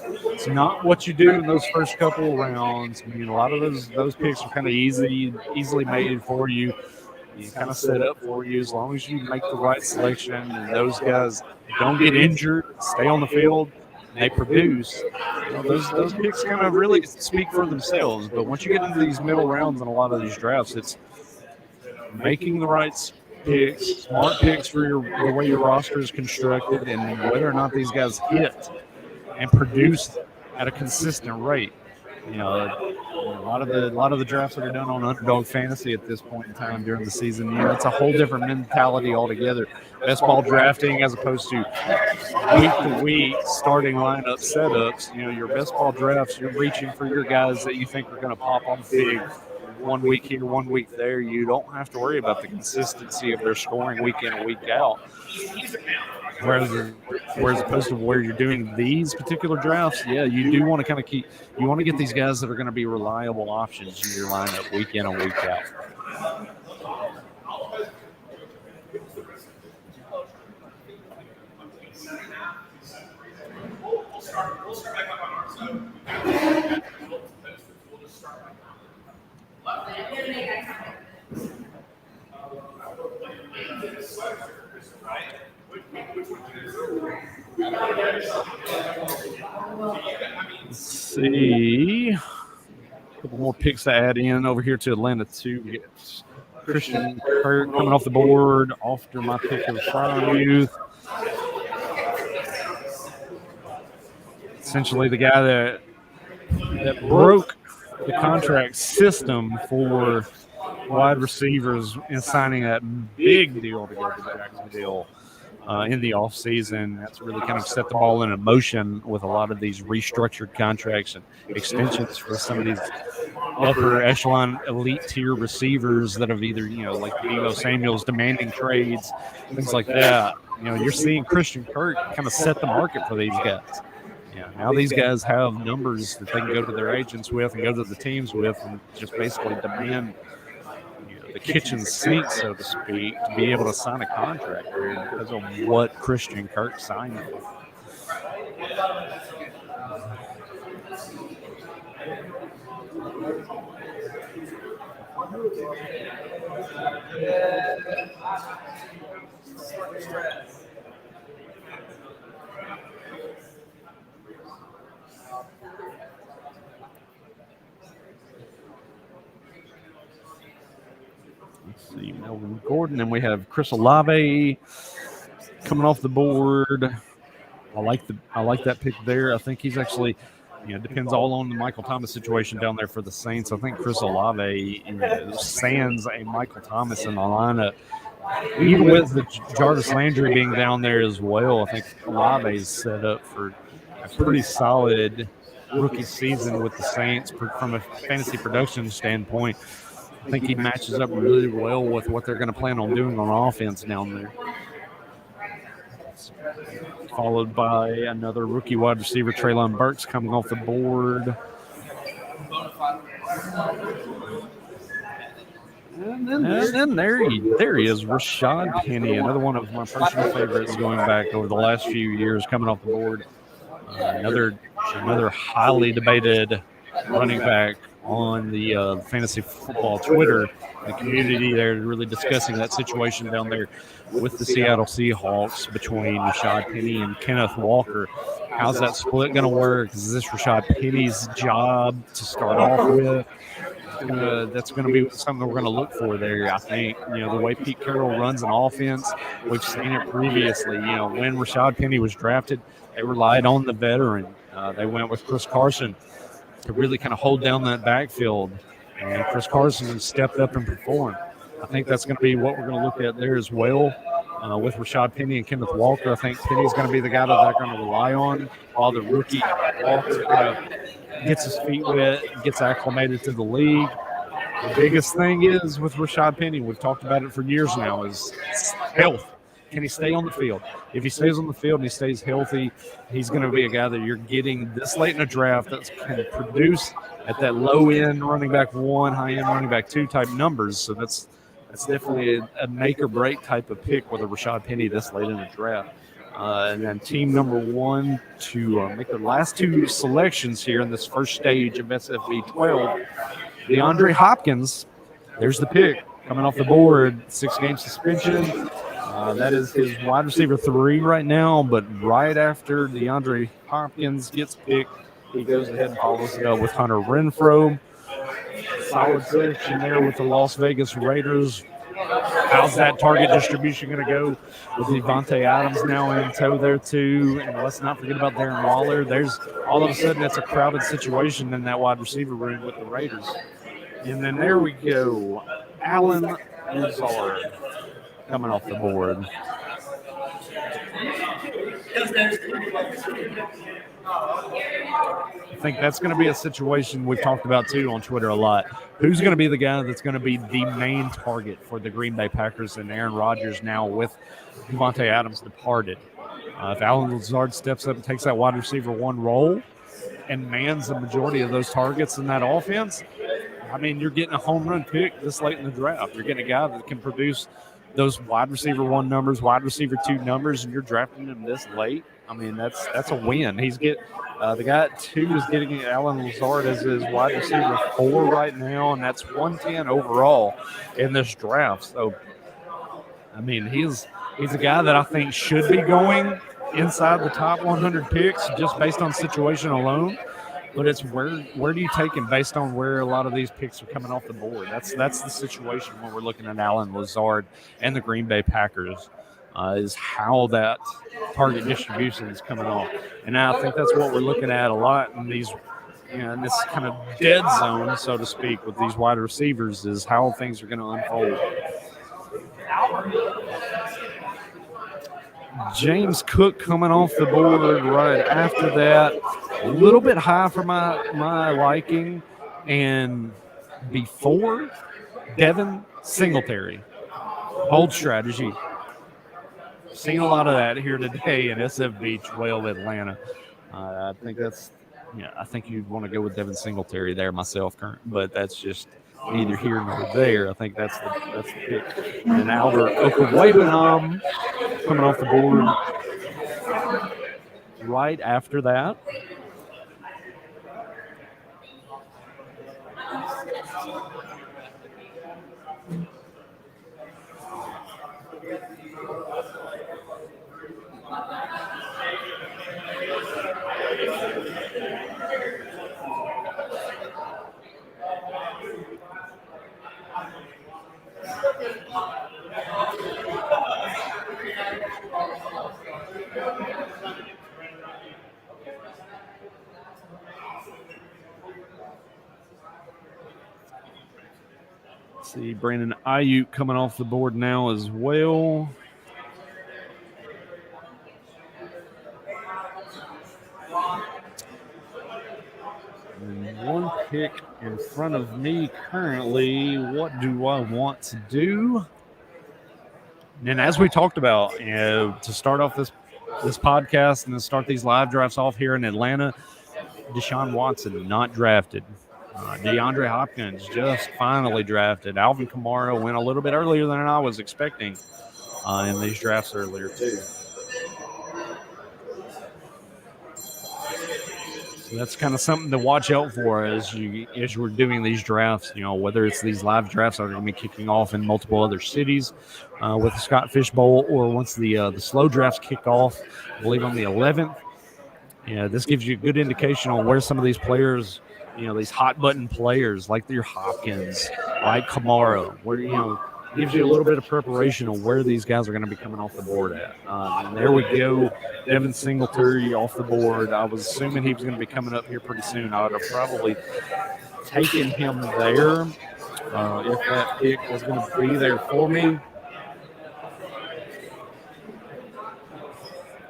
It's not what you do in those first couple of rounds. I mean, a lot of those picks are kind of easily made for you. You kind of set up for you as long as you make the right selection and those guys don't get injured, stay on the field, and they produce. Those picks kind of really speak for themselves. But once you get into these middle rounds in a lot of these drafts, it's making the right picks, smart picks for the way your roster is constructed, and whether or not these guys hit and produce at a consistent rate. A lot of the drafts that are done on Underdog Fantasy at this point in time during the season, it's a whole different mentality altogether. Best ball drafting as opposed to week to week starting lineup setups. Your best ball drafts, you're reaching for your guys that you think are going to pop on big 1 week here, 1 week there. You don't have to worry about the consistency of their scoring week in and week out. Whereas opposed to where you're doing these particular drafts, you do want to kind of you want to get these guys that are going to be reliable options in your lineup week in and week out. We'll start back up on our side. We'll just start back up. Let's see. A couple more picks to add in over here to Atlanta 2. We get Christian Kirk coming off the board after my pick of Freiermuth. Essentially the guy that broke the contract system for wide receivers in signing that big deal to go to Jacksonville in the offseason. That's really kind of set the ball in motion with a lot of these restructured contracts and extensions for some of these upper echelon elite tier receivers that have either, like Deebo Samuel's demanding trades, things like that. You're seeing Christian Kirk kind of set the market for these guys. Now these guys have numbers that they can go to their agents with and go to the teams with and just basically demand the kitchen sink, so to speak, to be able to sign a contract because of what Christian Kirk signed for. Let's see, Melvin Gordon, and we have Chris Olave coming off the board. I like that pick there. I think he's actually, depends all on the Michael Thomas situation down there for the Saints. I think Chris Olave sands a Michael Thomas in the lineup. Even with the Jarvis Landry being down there as well, I think Olave's set up for a pretty solid rookie season with the Saints from a fantasy production standpoint. I think he matches up really well with what they're going to plan on doing on offense down there. Followed by another rookie wide receiver, Treylon Burks, coming off the board. And then there he is, Rashad Penny, another one of my personal favorites going back over the last few years, coming off the board. Another highly debated running back on the fantasy football Twitter, the community there, really discussing that situation down there with the Seattle Seahawks between Rashad Penny and Kenneth Walker. How's that split going to work? Is this Rashad Penny's job to start off with? That's going to be something we're going to look for there, I think. The way Pete Carroll runs an offense, we've seen it previously. When Rashad Penny was drafted, they relied on the veteran. They went with Chris Carson to really kind of hold down that backfield. And Chris Carson stepped up and performed. I think that's going to be what we're going to look at there as well. With Rashad Penny and Kenneth Walker, I think Penny's going to be the guy that they're going to rely on, while the rookie Walker gets his feet wet, gets acclimated to the league. The biggest thing is with Rashad Penny, we've talked about it for years now, is health. Can he stay on the field? If he stays on the field and he stays healthy, he's going to be a guy that you're getting this late in a draft that can produce at that low end running back 1, high end running back 2 type numbers. So that's definitely a make or break type of pick with a Rashad Penny this late in the draft. And then team number 1 to make their last 2 selections here in this first stage of SFB 12, DeAndre Hopkins. There's the pick coming off the board, 6-game suspension. That is his wide receiver 3 right now, but right after DeAndre Hopkins gets picked, he goes ahead and follows it up with Hunter Renfrow. Solid selection there with the Las Vegas Raiders. How's that target distribution going to go with Devontae Adams now in tow there too? And let's not forget about Darren Waller. There's all of a sudden it's a crowded situation in that wide receiver room with the Raiders. And then there we go. Allen Lazard coming off the board. I think that's going to be a situation we've talked about too on Twitter a lot. Who's going to be the guy that's going to be the main target for the Green Bay Packers and Aaron Rodgers now with Devontae Adams departed? If Allen Lazard steps up and takes that wide receiver 1 role and mans the majority of those targets in that offense, I mean, you're getting a home run pick this late in the draft. You're getting a guy that can produce those wide receiver 1 numbers, wide receiver 2 numbers, and you're drafting him this late. I mean, that's a win. The guy at 2 is getting Allen Lazard as his wide receiver 4 right now, and that's 110 overall in this draft. So, I mean, he's a guy that I think should be going inside the top 100 picks just based on situation alone. But it's where do you take him based on where a lot of these picks are coming off the board? That's the situation when we're looking at Allen Lazard and the Green Bay Packers. Is how that target distribution is coming off. And I think that's what we're looking at a lot in these, in this kind of dead zone, so to speak, with these wide receivers, is how things are going to unfold. James Cook coming off the board right after that. A little bit high for my liking. And before Devin Singletary. Hold strategy. Seen a lot of that here today in SFB 12 Atlanta. I think I think you'd want to go with Devin Singletary there myself, but that's just neither here nor there. I think that's the pick. And Albert Okwuegbunam coming off the board right after that. See Brandon Ayuk coming off the board now as well. And 1 pick in front of me currently. What do I want to do? And as we talked about, to start off this podcast and to start these live drafts off here in Atlanta, Deshaun Watson not drafted. DeAndre Hopkins just finally drafted. Alvin Kamara went a little bit earlier than I was expecting in these drafts earlier too. So that's kind of something to watch out for as we're doing these drafts. Whether it's these live drafts that are going to be kicking off in multiple other cities with the Scott Fish Bowl, or once the slow drafts kick off, I believe on the 11th. This gives you a good indication on where some of these players, these hot button players like your Hopkins, like Kamara, where, gives you a little bit of preparation on where these guys are going to be coming off the board at. And there we go. Devin Singletary off the board. I was assuming he was going to be coming up here pretty soon. I would have probably taken him there if that pick was going to be there for me.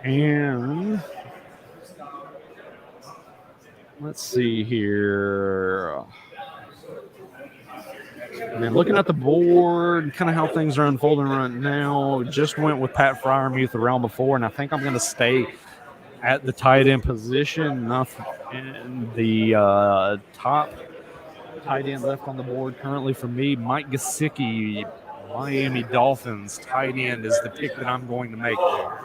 And let's see here. And then looking at the board, kind of how things are unfolding right now, just went with Pat Freiermuth the round before, and I think I'm going to stay at the tight end position, not in the top tight end left on the board currently for me. Mike Gesicki, Miami Dolphins tight end, is the pick that I'm going to make there.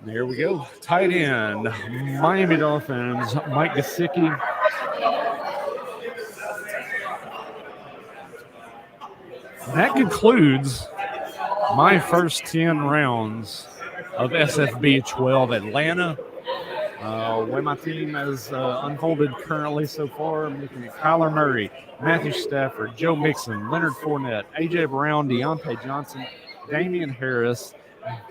There we go. Tight end, Miami Dolphins, Mike Gesicki. That concludes my first 10 rounds of SFB 12 Atlanta. Where my team has unfolded currently so far, I'm looking at Kyler Murray, Matthew Stafford, Joe Mixon, Leonard Fournette, A.J. Brown, Deontay Johnson, Damian Harris,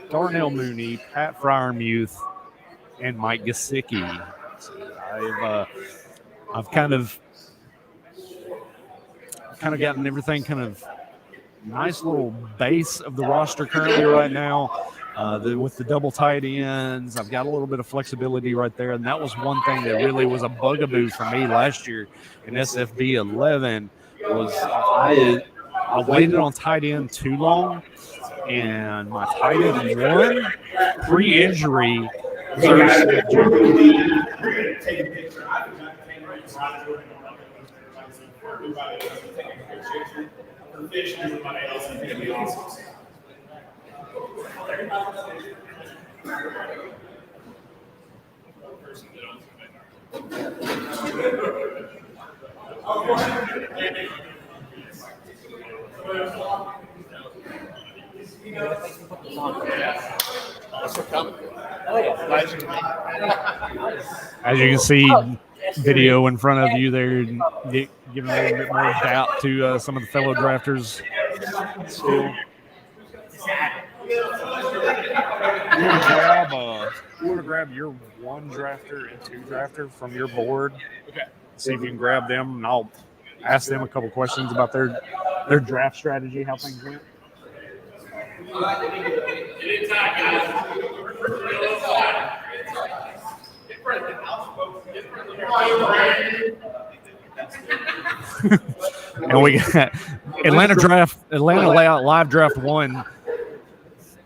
Darnell Mooney, Pat Freiermuth, and Mike Gesicki. So I've kind of gotten everything kind of nice little base of the roster currently right now. With the double tight ends, I've got a little bit of flexibility right there, and that was one thing that really was a bugaboo for me last year in SFB 11. Was I waited on tight end too long, and my tight end one pre-injury. As you can see, video in front of you there, giving a little bit more doubt to some of the fellow drafters. Still, you want to grab your one drafter and two drafter from your board. Okay. See if you can grab them, and I'll ask them a couple questions about their draft strategy, how things went. And we got Atlanta Live Draft 1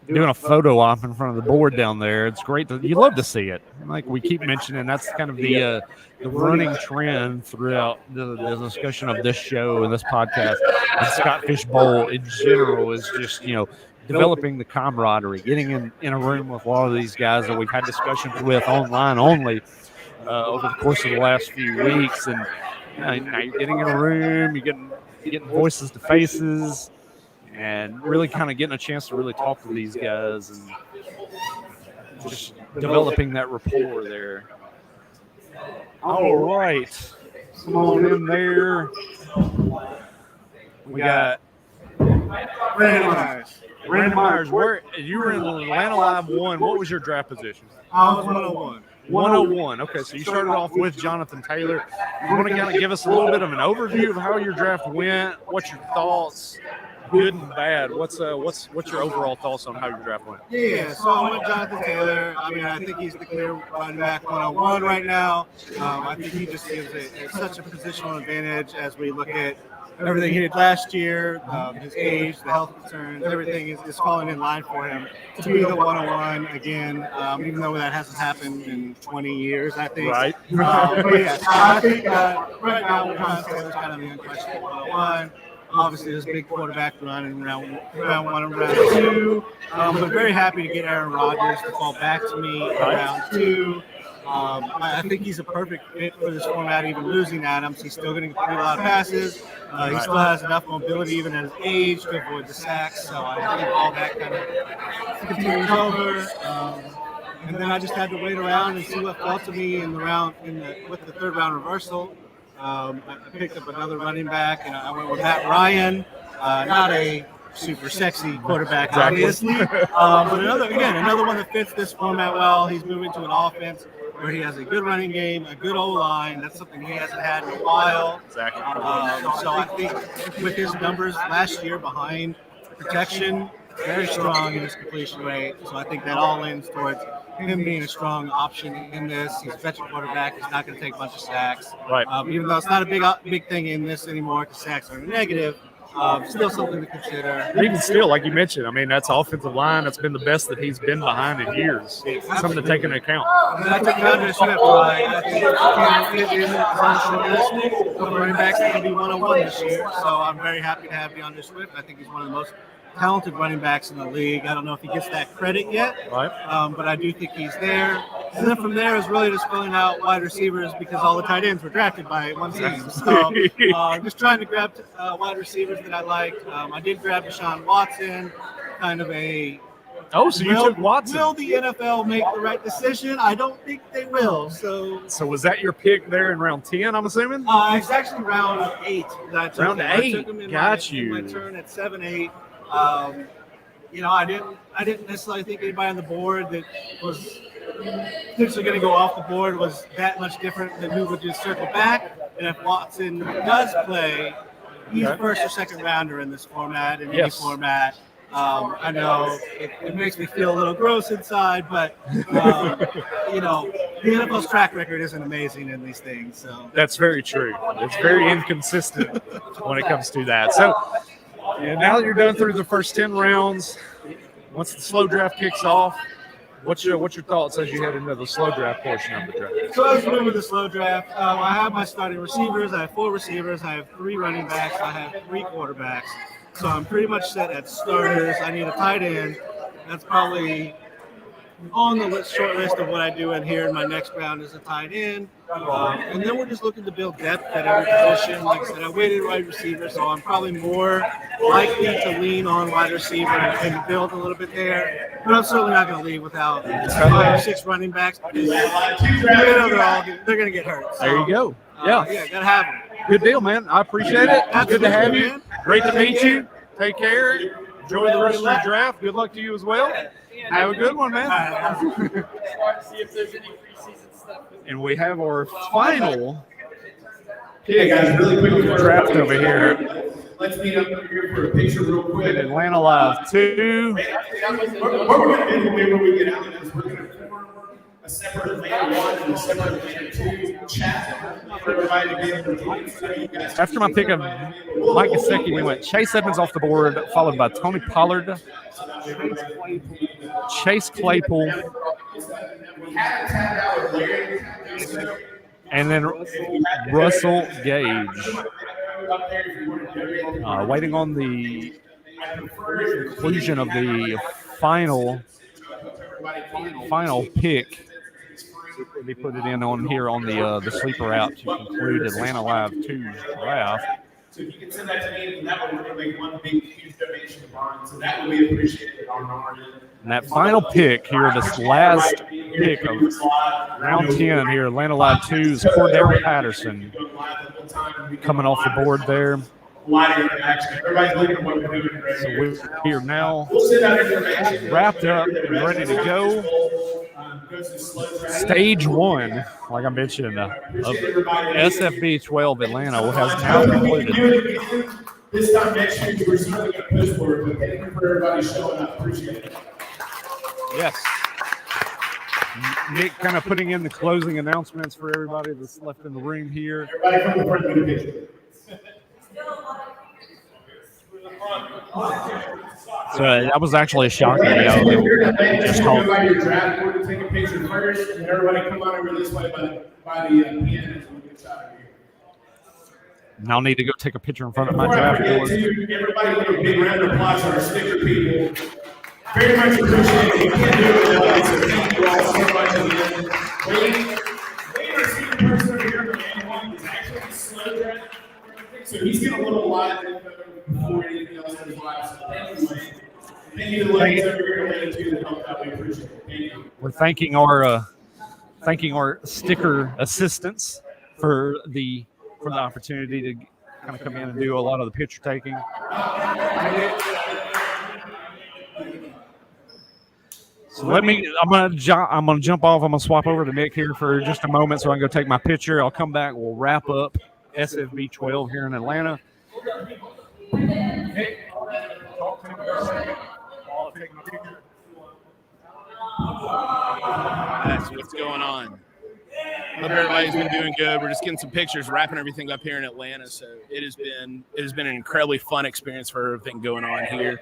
doing a photo op in front of the board down there. It's great. You love to see it. Like we keep mentioning, that's kind of the running trend throughout the discussion of this show and this podcast. And Scott Fish Bowl in general is just, developing the camaraderie, getting in a room with a lot of these guys that we've had discussions with online only over the course of the last few weeks. And now you're getting in a room, you're getting voices to faces, and really kind of getting a chance to really talk to these guys and just developing that rapport there. All right. Come on in there. We got Brandon Myers. Where you were in Atlanta Live 1. What was your draft position? I was 101. 101. Okay, so you started off with Jonathan Taylor. You want to kind of give us a little bit of an overview of how your draft went? What's your thoughts, good and bad? What's your overall thoughts on how your draft went? Yeah, so I went Jonathan Taylor. I mean, I think he's the clear running back 101 right now. I think he just gives it such a positional advantage as we look at everything he did last year, his age, the health concerns, everything is falling in line for him to be the 101 again, even though that hasn't happened in 20 years, I think. Right. But yeah, so I think right now Jonathan Taylor's kind of the unquestionable 101. Obviously, this big quarterback run in round 1 and round 2. But very happy to get Aaron Rodgers to fall back to me in round 2. I think he's a perfect fit for this format, even losing Adams. He's still going to complete a lot of passes. He still has enough mobility, even at his age, to avoid the sacks. So I think all that kind of continues over. And then I just had to wait around and see what fell to me with the third round reversal. I picked up another running back, and I went with Matt Ryan. Not a super sexy quarterback, obviously, but another one that fits this format well. He's moving to an offense where he has a good running game, a good O-line. That's something he hasn't had in a while. Exactly. So I think with his numbers last year behind protection, very strong in his completion rate. So I think that all ends towards him being a strong option in this. He's a veteran quarterback. He's not going to take a bunch of sacks. Right. Even though it's not a big thing in this anymore because sacks are negative, still something to consider. Even still, like you mentioned, I mean, that's offensive line. That's been the best that he's been behind in years. Something to take into account. And I took DeAndre Swift. I think he is in the position of running backs that can be one-on-one this year. So I'm very happy to have DeAndre Swift. I think he's one of the most talented running backs in the league. I don't know if he gets that credit yet, Right. but I do think he's there. And then from there is really just filling out wide receivers because all the tight ends were drafted by one team. So just trying to grab wide receivers that I liked. I did grab Deshaun Watson, kind of a Oh, so you took Watson. Will the NFL make the right decision? I don't think they will. So was that your pick there in round 10, I'm assuming? it's actually round 8 that I took Round him. I 8, took him in got in you. my turn at 7-8. I didn't necessarily think anybody on the board that was potentially going to go off the board was that much different than who would just circle back. And if Watson does play, he's Okay. first or second rounder in this format, in any Yes. format. I know it makes me feel a little gross inside, but the NFL's track record isn't amazing in these things. So That's very true. It's very inconsistent when it comes to that. So now that you're done through the first 10 rounds, once the slow draft kicks off, what's your thoughts as you head into the slow draft portion of the draft? So let's move to the slow draft. I have my starting receivers. I have 4 receivers. I have 3 running backs. I have 3 quarterbacks. So I'm pretty much set at starters. I need a tight end. That's probably on the short list of what I do in here in my next round is a tight end. And then we're just looking to build depth at every position. Like I said, I waited wide receiver, so I'm probably more likely to lean on wide receiver and build a little bit there. But I'm certainly not going to leave without 5 or 6 running backs because they're going to get hurt. So, There you go. Yeah. Got to have them. Good deal, man. I appreciate it. Good to have you. man. Great to meet you. Take care. Enjoy the rest of your draft. Good luck to you as well. Have a good one, man. And we have our final Hey guys, really quick before draft over here let's meet up over here for a picture real at quick. Atlanta Live 2. What we're going to do when we get out of this, we're going to form a separate Atlanta 1 and a separate Atlanta 2 chat for everybody to get into. After my pick of Mike Gesicki, we went Chase Edmonds off the board, followed by Tony Pollard, Chase Claypool, and then Russell Gage. Waiting on the conclusion of the final pick. They put it in on here on the sleeper app to conclude Atlanta Live 2's draft. So if you can send that to me, that would really make one big, huge donation to Barnes. So that would be appreciated on our end. And that final pick here, this last pick of round 10 here, Atlanta Live 2's Cordell Patterson coming off the board there. Everybody's looking at what we're doing. So we are now We'll send out information. wrapped up and ready to go. Stage 1, like I mentioned, of SFB 12 Atlanta has now concluded. This time next year, we're certainly going to push for it, but thank you for everybody showing up. Appreciate it. Yes. Nick kind of putting in the closing announcements for everybody that's left in the room here. Everybody from the front of the picture. So that was actually a shocking. Just talk about your draft board to take a picture first, and everybody come on over this way by the piano as we get started here. Now need to go take a picture in front of my Before I draft forget board. to, everybody give a big round of applause for our sticker people. Very much appreciate it. We can't do it without it, so thank you all so much again. Wait, our senior person over here from Anaheim is actually slow draft. So he's getting a little live info before anything else in his life. So thank you, Wayne. Thank you to the ladies over here and too that helped out. We appreciate it. Thank you. We're thanking our sticker assistants for the opportunity to kind of come in and do a lot of the picture taking. So I'm gonna jump off. I'm gonna swap over to Nick here for just a moment so I can go take my picture. I'll come back. We'll wrap up SFB 12 here in Atlanta. guys? What's going on? Hope everybody's been doing good. We're just getting some pictures, wrapping everything up here in Atlanta. So it has been an incredibly fun experience for everything going on here.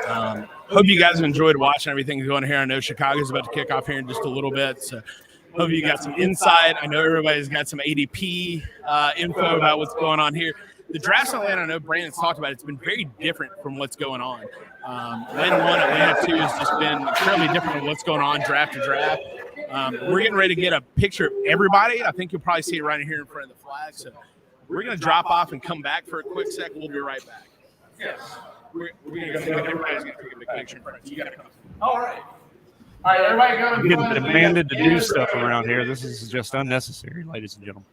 Hope you guys have enjoyed watching everything going here. I know Chicago's about to kick off here in just a little bit. So hope you got some insight. I know everybody's got some ADP info about what's going on here. The drafts in Atlanta, I know Brandon's talked about it. It's been very different from what's going on. Atlanta 1, Atlanta 2 has just been incredibly different from what's going on draft to draft. We're getting ready to get a picture of everybody. I think you'll probably see it right here in front of the flag. So we're going to drop off and come back for a quick sec. We'll be right back. Yes. We're going to go. Everybody's going to take a big picture in front of you. You got to come. All right. All right, everybody go. I'm getting demanded to do stuff around here. This is just unnecessary, ladies and gentlemen.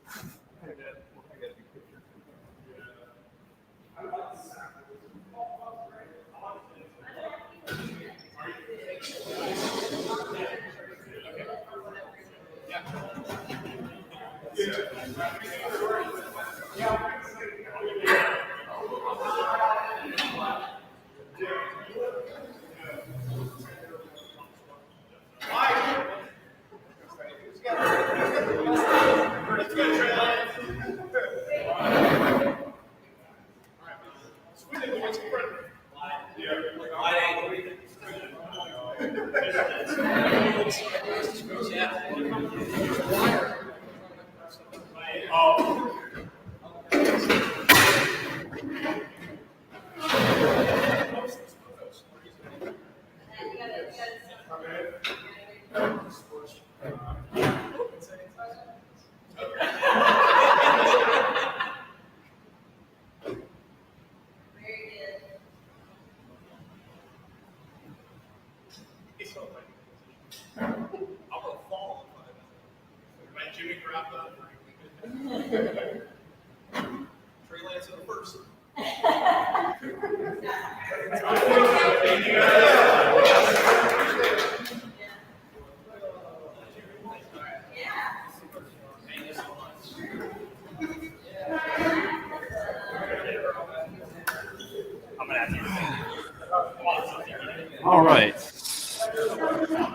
All right.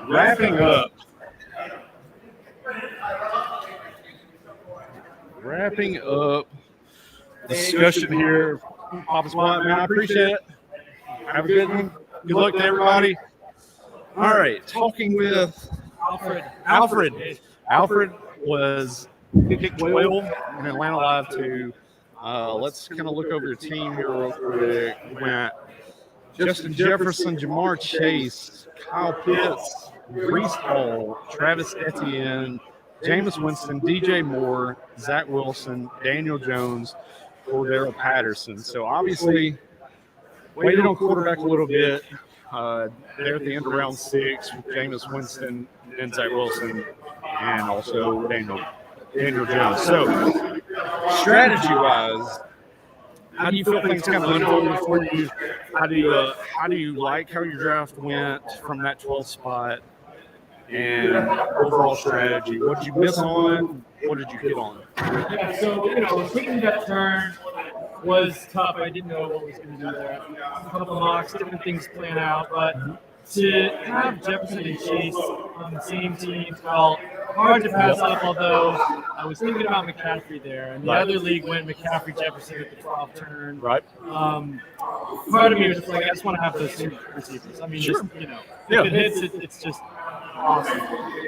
Wrapping up discussion here. Papa Spot, man, I appreciate it. Have a good one. Good luck to everybody. All right. Talking with Alfred. Alfred was pick 12 in Atlanta Live 2. Let's kind of look over your team here real quick. We went Justin Jefferson, Jamar Chase, Kyle Pitts, Breece Hall, Travis Etienne, Jameis Winston, DJ Moore, Zach Wilson, Daniel Jones, Cordero Patterson. So obviously waited on quarterback a little bit there at the end of round 6 with Jameis Winston and Zach Wilson and also Daniel Jones. So strategy-wise, how do you feel things kind of unfolded for you? How do you like how your draft went from that 12th spot? And overall strategy, what did you miss on? What did you hit on? Yeah, so, taking that turn was tough. I didn't know what was going to do there. A couple of mocks, different things playing out, but to have Jefferson and Chase on the same team felt hard to pass up, although I was thinking about McCaffrey there. And the other league went McCaffrey, Jefferson at the 12th turn. Right. Part of me was just like, I just want to have those two receivers. I mean, sure. if it hits, it's just awesome.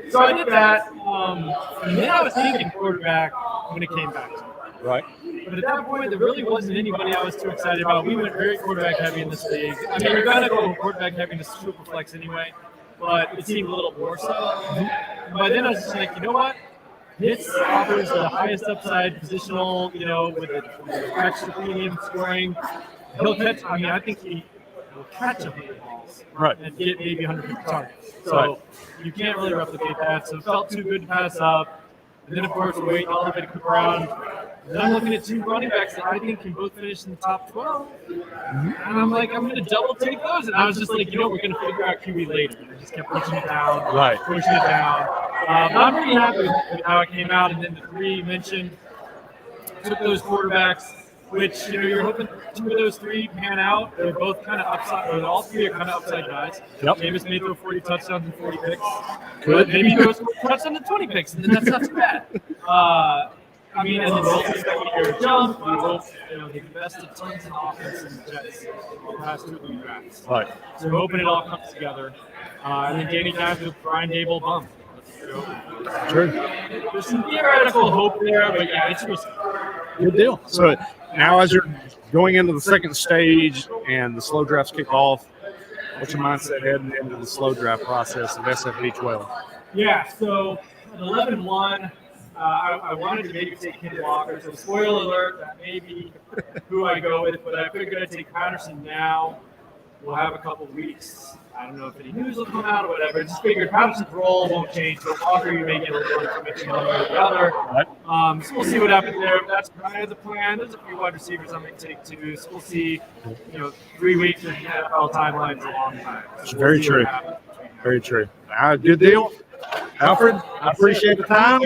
So I did that. And then I was thinking quarterback when it came back to it. Right. But at that point, there really wasn't anybody I was too excited about. We went very quarterback heavy in this league. I mean, you're going to go quarterback heavy in the super flex anyway, but it seemed a little more so. And by then, I was just like, you know what? Pitts offers the highest upside positional, with the extra premium scoring. He'll catch, I think he will catch 100 balls. Right. And get maybe 150 targets. So you can't really replicate that. So it felt too good to pass up. And then, of course, we wait all the way to come around. And then I'm looking at two running backs that I think can both finish in the top 12. And I'm like, I'm going to double take those. And I was just like, we're going to figure out QB later. I just kept pushing it down. Right. Pushing it down. I'm pretty happy with how it came out. And then the three you mentioned, took those quarterbacks. which you're hoping 2 of those 3 pan out. They're both kind of upside, or all 3 are kind of upside guys. Yep. Jameis may throw 40 touchdowns and 40 picks. But maybe he throws 40 touchdowns and 20 picks, and then that's not too bad. I mean, and then Bolton's second year jump, we hope they invested tons in offense in the Jets the past 2 drafts. Right. So we're hoping it all comes together. And then Danny Dimes with Brian Dable bump. Sure. There's some theoretical hope there, but yeah, it's risky. Good deal. So now, as you're going into the second stage and the slow drafts kick off, what's your mindset heading into the slow draft process of SFB 12? Yeah, so at 11-1, I wanted to maybe take Kenny Walker. So spoiler alert, that may be who I go with, but I figured I'd take Patterson now. We'll have a couple weeks. I don't know if any news will come out or whatever. I just figured Patterson's role won't change. So Walker, you may get a little information one way or the other. So we'll see what happens there. That's kind of the plan. There's a few wide receivers I'm going to take too. So we'll see. 3 weeks in NFL timeline is a long time. So Very true. Very true. Good deal. Alfred, I appreciate the time.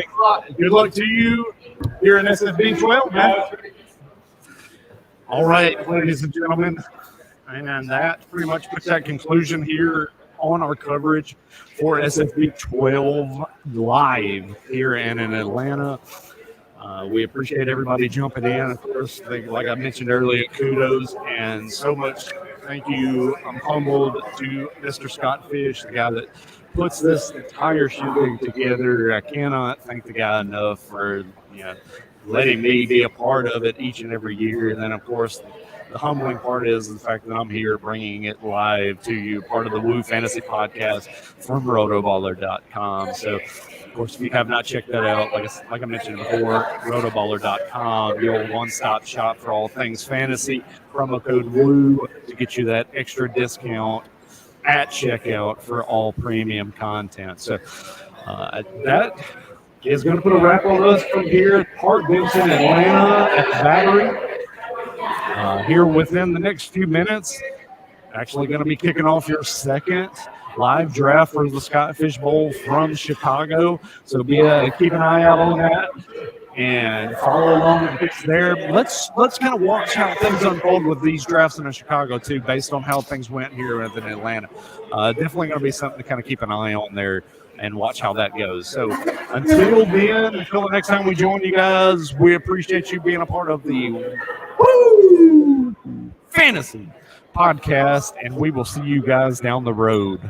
Good luck to you here in SFB 12, man. All right, ladies and gentlemen. And that pretty much puts that conclusion here on our coverage for SFB 12 live here in Atlanta. We appreciate everybody jumping in. Of course, like I mentioned earlier, kudos and so much thank you. I'm humbled to Mr. Scott Fish, the guy that puts this entire shooting together. I cannot thank the guy enough for letting me be a part of it each and every year. And then, of course, the humbling part is the fact that I'm here bringing it live to you, part of the Woo Fantasy Podcast from rotoballer.com. So, of course, if you have not checked that out, like I mentioned before, rotoballer.com, your one-stop shop for all things fantasy. Promo code WOO to get you that extra discount at checkout for all premium content. So that is going to put a wrap on us from here at Park Benson, Atlanta at the Battery. Here within the next few minutes, actually going to be kicking off your second live draft for the Scott Fish Bowl from Chicago. So keep an eye out on that and follow along with the picks there. Let's kind of watch how things unfold with these drafts in Chicago too, based on how things went here in Atlanta. Definitely going to be something to kind of keep an eye on there and watch how that goes. So until then, until the next time we join you guys, we appreciate you being a part of the Woo Fantasy Podcast, and we will see you guys down the road.